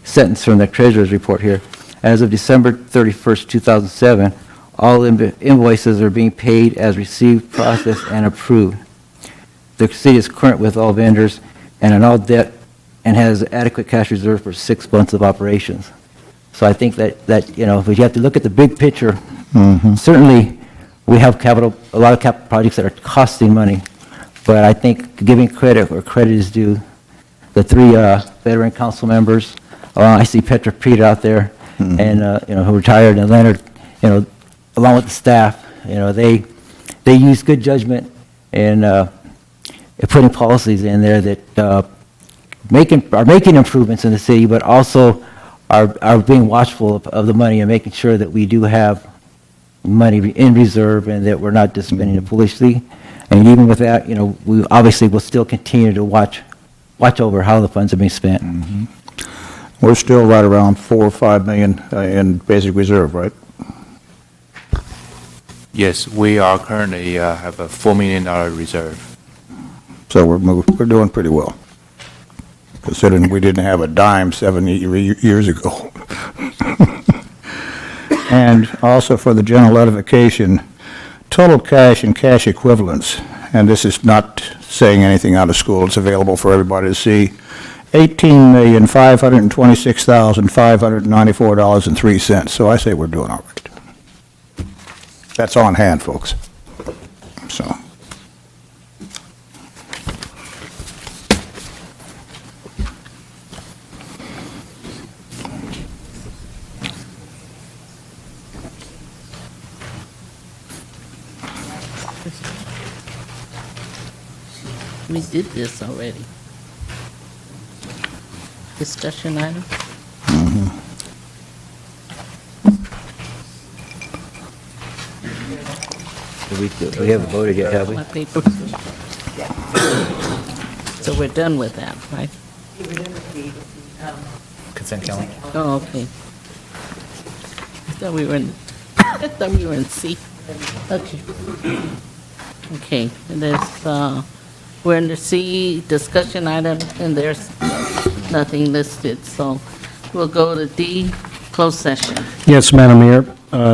sentence from the treasurer's report here. As of December 31st, 2007, all invoices are being paid as received, processed, and approved. The city is current with all vendors and on all debt and has adequate cash reserve for 6 months of operations. So I think that if you have to look at the big picture, certainly we have a lot of capital projects that are costing money, but I think giving credit where credit is due, the 3 veteran council members, I see Petra Peter out there, and who retired, and Leonard, along with the staff, they use good judgment in putting policies in there that are making improvements in the city, but also are being watchful of the money and making sure that we do have money in reserve and that we're not just spending it foolishly. And even with that, we obviously will still continue to watch over how the funds are being spent. We're still right around 4 or 5 million in basic reserve, right? Yes, we are currently have a $4 million reserve. So we're doing pretty well, considering we didn't have a dime 7 years ago. And also for the general edification, total cash and cash equivalents, and this is not saying anything out of school, it's available for everybody to see, $18,526,594.03. So I say we're doing all right. That's on hand, folks. So. We did this already. Discussion item? We haven't voted yet, have we? My paper. So we're done with that, right? Consent calendar. Oh, okay. I thought we were in C. Okay. Okay, and there's, we're in the C, discussion item, and there's nothing listed, so we'll go to D, closed session. Yes, Madam Mayor.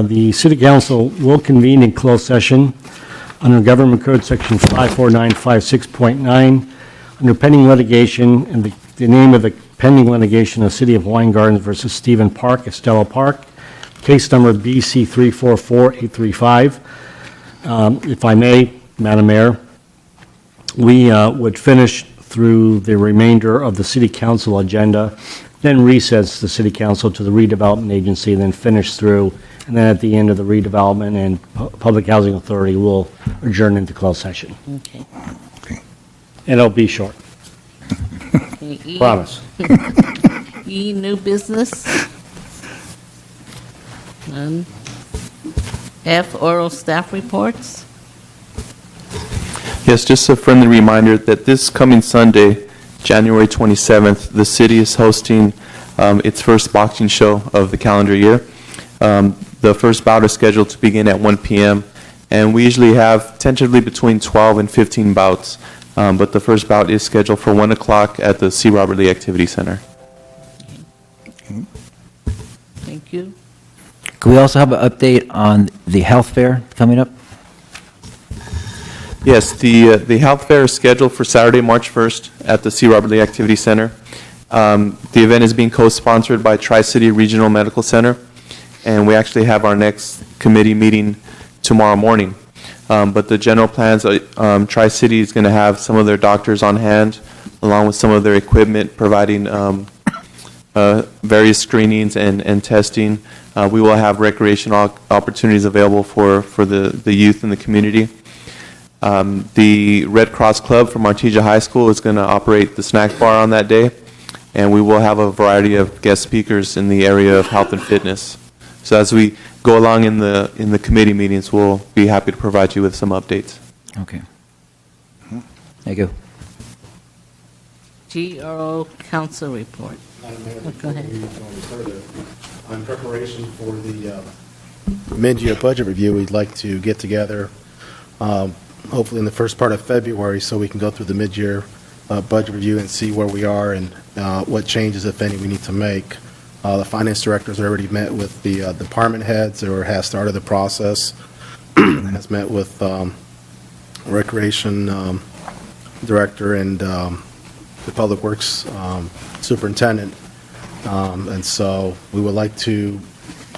The City Council will convene in closed session under Government Code Section 54956.9 under pending litigation, and the name of the pending litigation of City of Hawaiian Gardens versus Stephen Park, Estella Park, case number BC 344835. If I may, Madam Mayor, we would finish through the remainder of the City Council agenda, then recess the City Council to the Redevelopment Agency, then finish through, and then at the end of the Redevelopment and Public Housing Authority, we'll adjourn into closed session. Okay. And it'll be short. Okay, E. Promise. E, new business? None. F, oral staff reports? Yes, just a friendly reminder that this coming Sunday, January 27th, the city is hosting its first boxing show of the calendar year. The first bout is scheduled to begin at 1 p.m., and we usually have tentatively between 12 and 15 bouts, but the first bout is scheduled for 1 o'clock at the C. Robert Lee Activity Center. Thank you. Could we also have an update on the health fair coming up? Yes, the health fair is scheduled for Saturday, March 1st at the C. Robert Lee Activity Center. The event is being co-sponsored by Tri-City Regional Medical Center, and we actually have our next committee meeting tomorrow morning. But the general plans, Tri-City is going to have some of their doctors on hand, along with some of their equipment, providing various screenings and testing. We will have recreational opportunities available for the youth in the community. The Red Cross Club from Artesia High School is going to operate the snack bar on that day, and we will have a variety of guest speakers in the area of health and fitness. So as we go along in the committee meetings, we'll be happy to provide you with some updates. Okay. Thank you. GRO Council Report. Madam Mayor, Go ahead. before we go any further, in preparation for the mid-year budget review, we'd like to get together, hopefully in the first part of February, so we can go through the mid-year budget review and see where we are and what changes, if any, we need to make. The finance director's already met with the department heads, or has started the process, and has met with recreation director and the public works superintendent. And so we would like to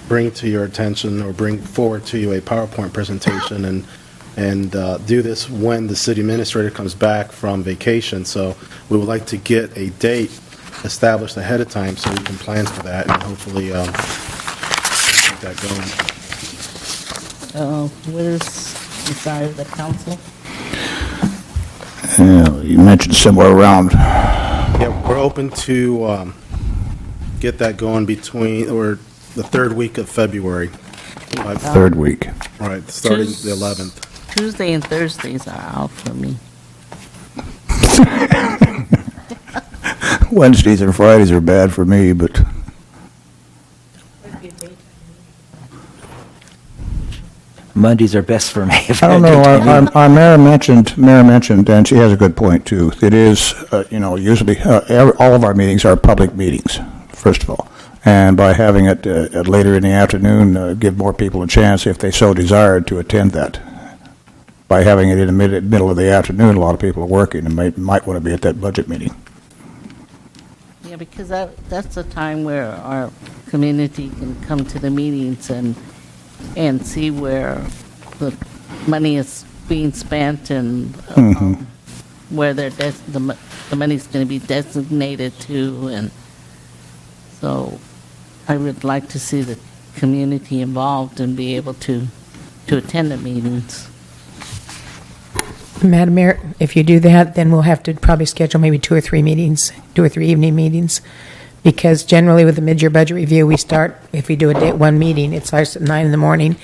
bring to your attention, or bring forward to you, a PowerPoint presentation and do this when the city administrator comes back from vacation. So we would like to get a date established ahead of time so we can plan for that, and hopefully get that going. What is the side of the council? You mentioned somewhere around, Yeah, we're open to get that going between, or the third week of February. third week. Right, starting the 11th. Tuesday and Thursdays are out for me. Wednesdays and Fridays are bad for me, but Mondays are best for me. I don't know. Our mayor mentioned, and she has a good point too. It is, usually all of our meetings are public meetings, first of all, and by having it later in the afternoon, give more people a chance, if they so desired, to attend that. By having it in the middle of the afternoon, a lot of people are working and might want to be at that budget meeting. Yeah, because that's the time where our community can come to the meetings and see where the money is being spent, and where the money's going to be designated to. And so I would like to see the community involved and be able to attend the meetings. Madam Mayor, if you do that, then we'll have to probably schedule maybe 2 or 3 meetings, 2 or 3 evening meetings, because generally with the mid-year budget review, we start, if we do one meeting, it starts at 9 in the morning,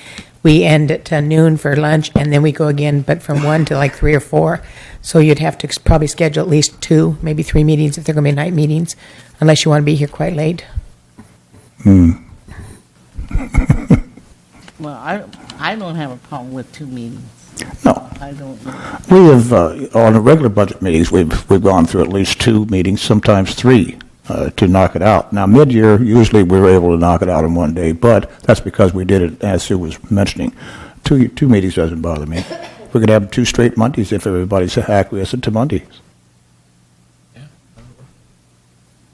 we end at noon for lunch, and then we go again, but from 1 to like 3 or 4. So you'd have to probably schedule at least 2, maybe 3 meetings if they're going to be night meetings, unless you want to be here quite late. Well, I don't have a problem with 2 meetings. No. I don't know. We have, on the regular budget meetings, we've gone through at least 2 meetings, sometimes 3, to knock it out. Now, mid-year, usually we were able to knock it out in one day, but that's because we did it, as Sue was mentioning. 2 meetings doesn't bother me. We could have 2 straight Mondays if everybody's acquiescent to Mondays.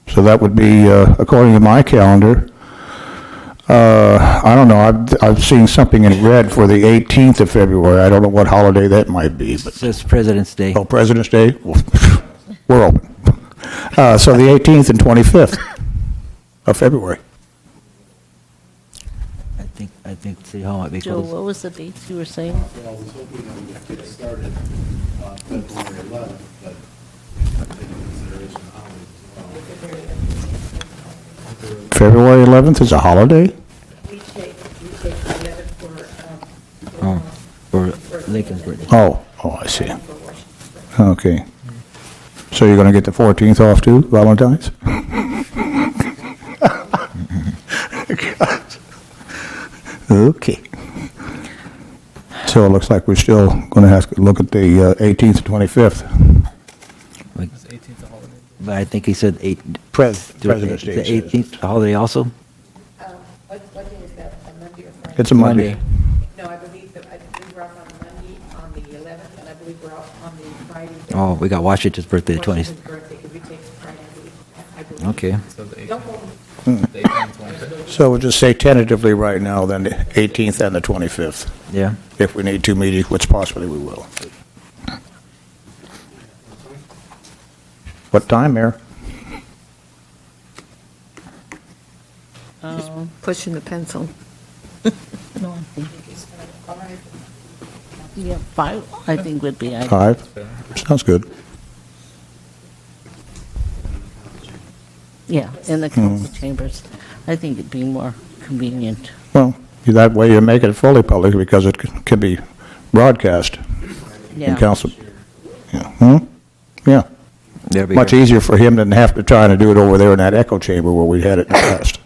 So that would be, according to my calendar, I don't know, I've seen something in red for the 18th of February. I don't know what holiday that might be, but. It's President's Day. Oh, President's Day? Well, we're open. So the 18th and 25th of February. I think City Hall might be Joe, closed. what was the dates you were saying? Well, I was hoping that we could get started February 11th, but taking consideration of holidays as well. February 11th is a holiday? We take the 11th For Lincoln's birthday. Oh, I see. Okay. So you're going to get the 14th off too, Valentine's? Okay. So it looks like we're still going to have to look at the 18th and 25th. But I think he said President's Day. The 18th holiday also? What day is that, a Monday or Friday? It's a Monday. No, I believe we're off on Monday on the 11th, and I believe we're off on the Friday. Oh, we got Washington's birthday, the 20th. Washington's birthday, because we take Friday, I believe. Okay. Don't hold me. So we'll just say tentatively right now, then the 18th and the 25th. Yeah. If we need 2 meetings, which possibly we will. What time, Mayor? Pushing the pencil. No, I think it's 5. Yeah, 5, I think would be ideal. 5? Sounds good. Yeah, in the council chambers. I think it'd be more convenient. Well, that way you make it fully public because it can be broadcast in Yeah. council. Yeah. Yeah. There'll be Much easier for him than have to try to do it over there in that echo chamber where we had it in the past.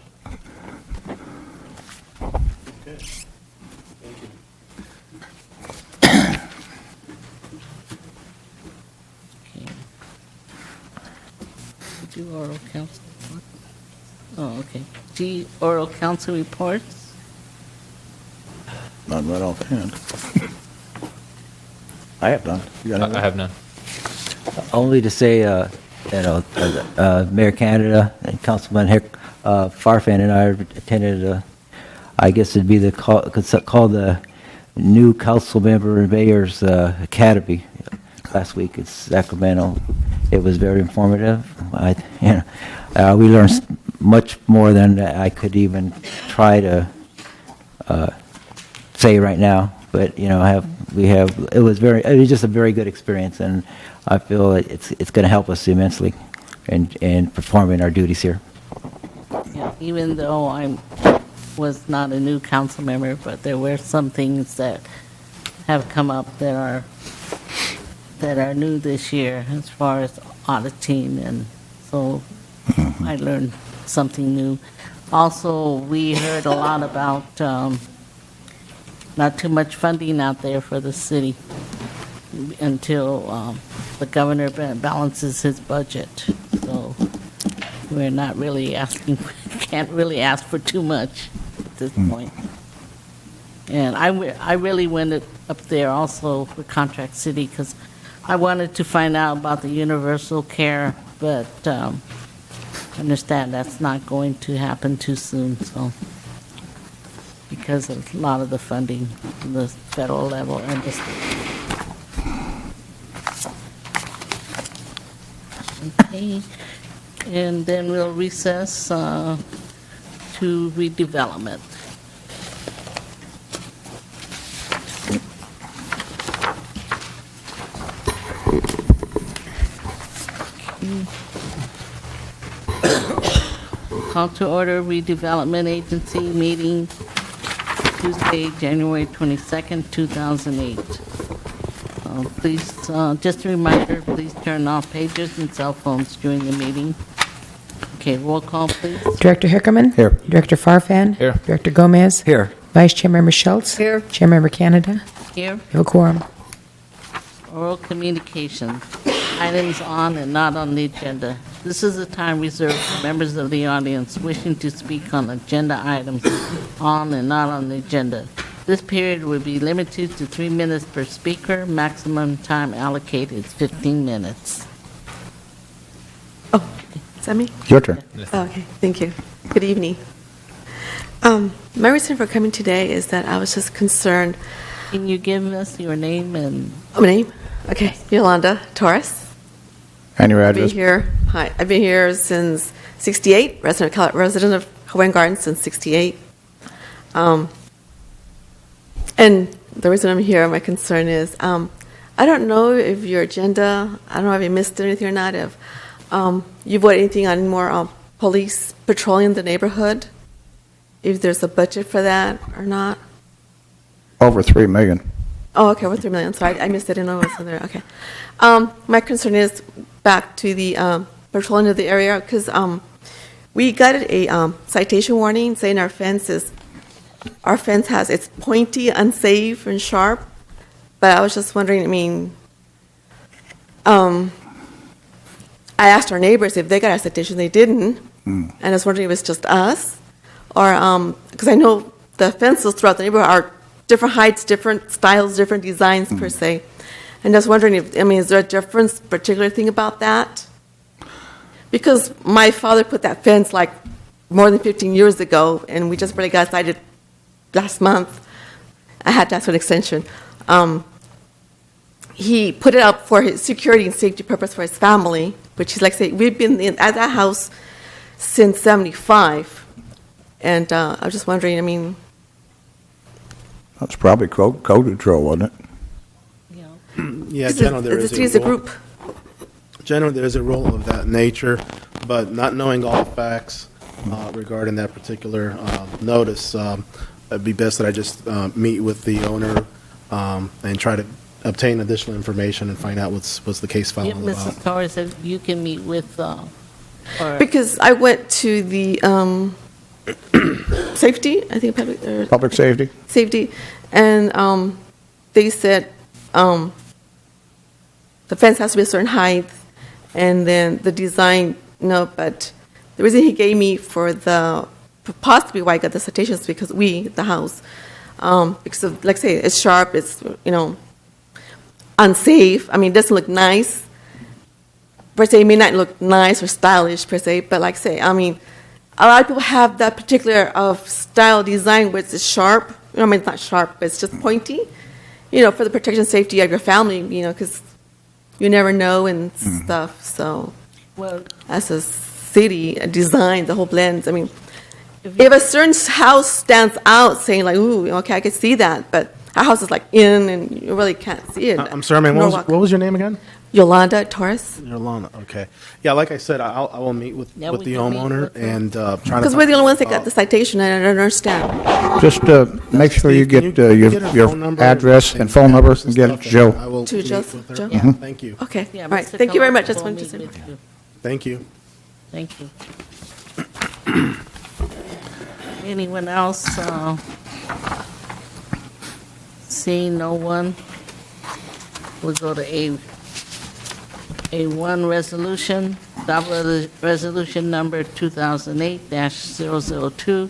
Do oral council report? Oh, okay. Do oral council reports? None right offhand. I have none. You got I anything? have none. Only to say, Mayor Canada and Councilman Farfan and I attended, I guess it'd be called the new council member and mayor's academy last week in Sacramento. It was very informative. We learned much more than I could even try to say right now. But it was just a very good experience, and I feel it's going to help us immensely in performing our duties here. Yeah, even though I was not a new council member, but there were some things that have come up that are new this year as far as auditing, and so I learned something new. Also, we heard a lot about not too much funding out there for the city until the governor balances his budget. So we're not really can't really ask for too much at this point. And I really went up there also for Contract City because I wanted to find out about the universal care, but I understand that's not going to happen too soon, so because of a lot of the funding from the federal level and the state. Okay, and then we'll recess to redevelopment. Call to order redevelopment agency meeting Tuesday, January 22nd, 2008. Please, just a reminder, please turn off pagers and cell phones during the meeting. Okay, roll call, please. Director Hickerman? Here. Director Farfan? Here. Director Gomez? Here. Vice Chairmember Schultz? Here. Chairmember Canada? Here, You have a quorum. oral communication, items on and not on the agenda. This is a time reserved for members of the audience wishing to speak on agenda items on and not on the agenda. This period will be limited to 3 minutes per speaker. Maximum time allocated is 15 minutes. Oh, is that me? Your turn. Oh, okay, thank you. Good evening. My reason for coming today is that I was just concerned. Can you give us your name and Oh, my name? Okay, Yolanda Torres. And your I've been address? here. Hi, I've been here since '68. Resident of Hawaiian Gardens since '68. And the reason I'm here, my concern is, I don't know if your agenda, I don't know if you missed anything or not, if you voted anything on more police patrolling the neighborhood, if there's a budget for that or not. Over 3 million. Oh, okay, over 3 million. Sorry, I missed it. I didn't know it was in there. Okay. My concern is back to the patrolling of the area, because we got a citation warning saying our fence has, it's pointy, unsafe, and sharp. But I was just wondering, I mean, I asked our neighbors if they got a citation. They didn't. And I was wondering if it's just us, or, because I know the fences throughout the neighborhood are different heights, different styles, different designs per se. And I was wondering if, I mean, is there a difference, particular thing about that? Because my father put that fence like more than 15 years ago, and we just really got cited last month. I had to ask for an extension. he put it up for his security and safety purpose for his family, which is like say we've been at that house since '75, and I was just wondering. I mean, That's probably code control, wasn't it? Yeah, generally there is it's a group. Generally, there is a rule of that nature, but not knowing all the facts regarding that particular notice, it'd be best that I just meet with the owner and try to obtain additional information and find out what's the case file If all about. Mrs. Torres, if you can meet with, or Because I went to the safety, I think Public safety? safety, and they said the fence has to be a certain height, and then the design, no, but the reason he gave me for the, possibly why I got the citations is because the house, because of, like say, it's sharp, it's, unsafe, I mean, it doesn't look nice, per se, it may not look nice or stylish per se, but like say, I mean, a lot of people have that particular of style design where it's sharp. I mean, it's not sharp, but it's just pointy. For the protection and safety of your family. Because you never know and stuff. So, well, as a city, a design, the whole blend. I mean, if a certain house stands out, saying like, "Ooh, okay, I can see that," but our house is like in, and you really can't see it. I'm sorry, ma'am. What was your name again? Yolanda Torres. Yolanda. Okay. Yeah, like I said, I will meet with Yeah, the we can meet homeowner with her. and try to. Because we're the only ones that got the citation, and I don't understand. Just make sure you Steve, get can you get her phone your number address and phone number address and get it stuff, to Joe. I will To meet Joseph, with her. Joe? Yeah, thank you. Okay. yeah, All right. Mr. Thank you very much. Colombo Just will wanted to meet say. with you. Thank you. Thank you. Anyone else? Seeing no one, we'll go to A1 resolution, resolution number 2008-002,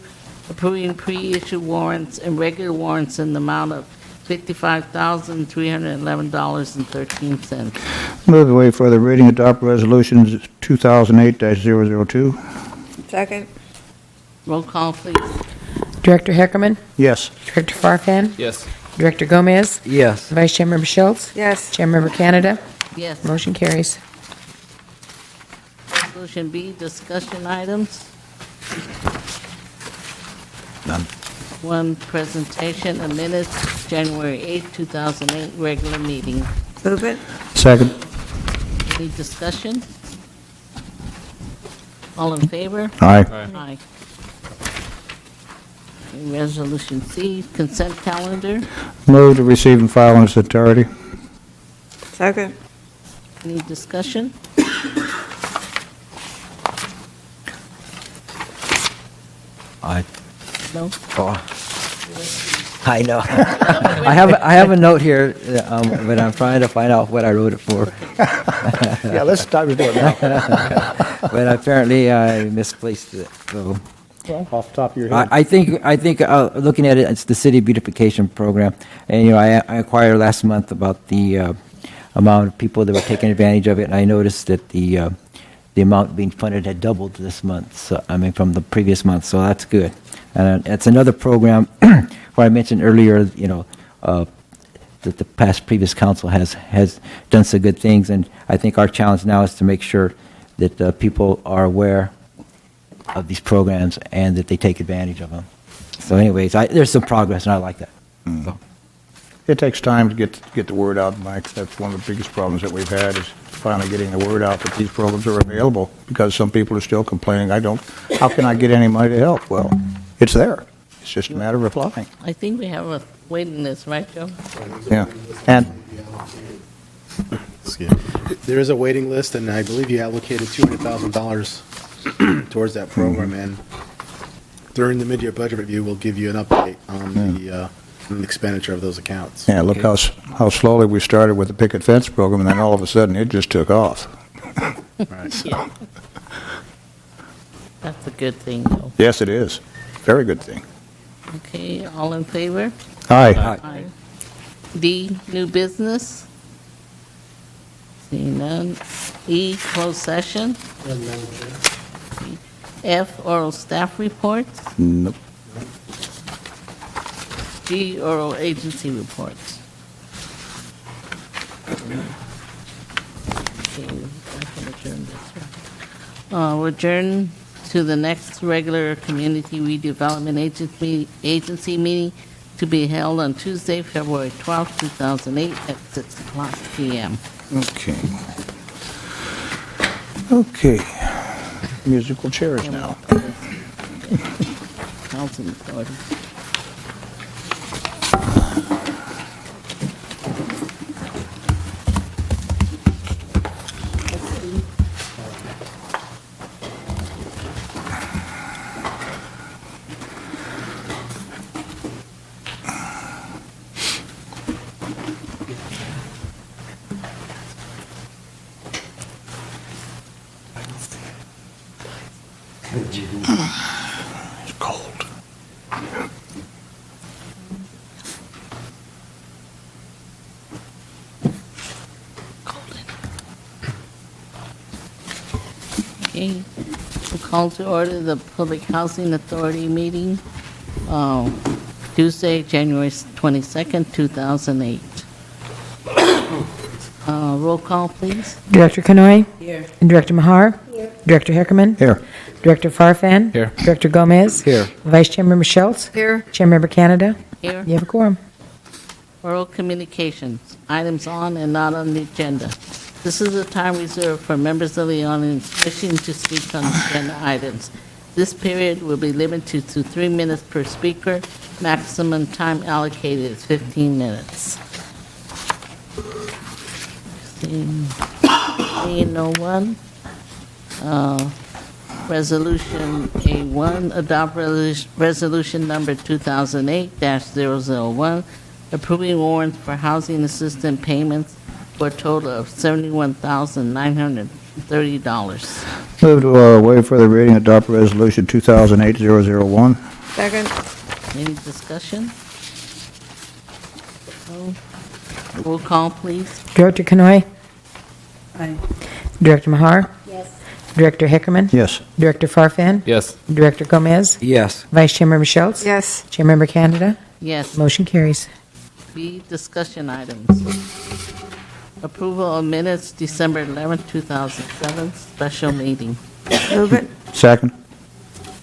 approving pre-issue warrants and regular warrants in the amount of $55,311.13. Move the way for the reading, adopt resolutions 2008-002. Second. Roll call, please. Director Heckerman, Yes. Director Farfan, Yes. Director Gomez, Yes. Vice Chairmember Schultz, Yes. Chairmember Canada, Yes. motion carries. Resolution B, discussion items. None. One presentation, a minute, January 8, 2008, regular meeting. Move it. Second. Any discussion? All in favor? Aye. Aye. Resolution C, consent calendar. Move to receive and file in its entirety. Second. Any discussion? No? I know. I have a note here, but I'm trying to find out what I wrote it for. Yeah, let's time to do it now. But apparently I misplaced it. So Well, off the top of your head. I think looking at it, it's the city beautification program, and I inquired last month about the amount of people that were taking advantage of it, and I noticed that the amount being funded had doubled this month. So I mean, from the previous month, so that's good. And it's another program where I mentioned earlier, that the previous council has done some good things, and I think our challenge now is to make sure that people are aware of these programs and that they take advantage of them. So anyways, there's some progress, and I like that. So. It takes time to get the word out, Mike. That's one of the biggest problems that we've had is finally getting the word out that these programs are available, because some people are still complaining, how can I get any money to help? Well, it's there. It's just a matter of applying. I think we have a waiting list, right, Joe? Yeah. And Excuse me. There is a waiting list, and I believe you allocated $200,000 towards that program, and during the mid-year budget review, we'll give you an update on the expenditure of those accounts. yeah, look how slowly we started with the picket fence program, and then all of a sudden it just took off. Right. Yeah. That's a good thing, though. Yes, it is. Very good thing. Okay, all in favor? Aye. Aye. D, new business. Seeing none. E, closed session. F, oral staff reports. Nope. G, oral agency reports. Okay, I can adjourn this one. We'll adjourn to the next regular Community Redevelopment Agency meeting to be held on Tuesday, February 12, 2008 at 6 o'clock p.m. Okay. Okay. Musical chairs now. Housing Authority. It's cold. Okay, we'll call to order the Public Housing Authority meeting, Tuesday, January 22nd, 2008. Roll call, please. Director Canoy? Here. Director Mahar? Here. Director Heckerman? Here. Director Farfan? Here. Director Gomez? Here. Vice Chairmember Schultz? Here. Chairmember Canada? Here. You have a quorum. Oral communications, items on and not on the agenda. This is the time reserved for members of the audience wishing to speak on agenda items. This period will be limited to 3 minutes per speaker. Maximum time allocated is 15 minutes. Seeing no one. Resolution A1, adopt resolution number 2008-001, approving warrants for housing assistance payments for a total of $71,930. Move to waive further reading, adopt resolution 2008-001. Second. Any discussion? No? Roll call, please. Director Canoy? Aye. Director Mahar? Yes. Director Heckerman? Yes. Director Farfan? Yes. Director Gomez? Yes. Vice Chairmember Schultz? Yes. Chairmember Canada? Yes. Motion carries. B, discussion items. Approval of minutes, December 11, 2007, special meeting. Move it. Second.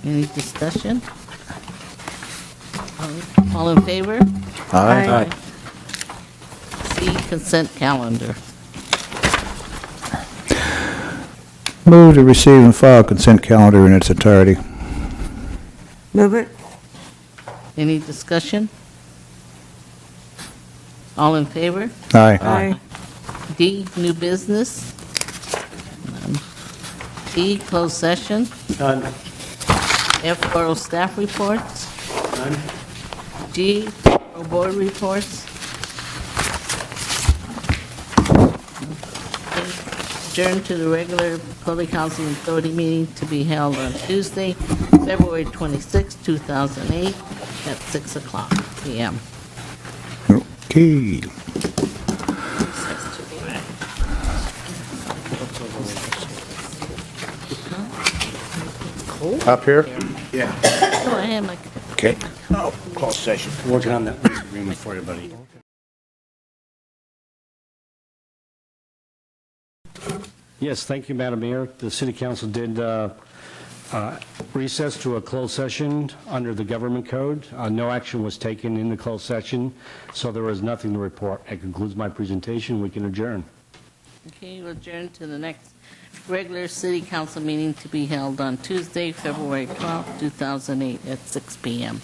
Any discussion? All in favor? Aye. C, consent calendar. Move to receive and file consent calendar in its entirety. Move it. Any discussion? All in favor? Aye. Aye. D, new business. None. E, closed session. None. F, oral staff reports. None. G, oral board reports. Adjourn to the regular Public Housing Authority meeting to be held on Tuesday, February 26, 2008, at 6 o'clock p.m. Okay. Up here? Go ahead, Mike. Okay. Oh, closed session. Working on that lease agreement for you, buddy. Yes, thank you, Madam Mayor. The City Council did recess to a closed session under the Government Code. No action was taken in the closed session, so there is nothing to report. That concludes my presentation. We can adjourn. Okay, we'll adjourn to the next regular City Council meeting to be held on Tuesday, February 12, 2008, at 6 p.m.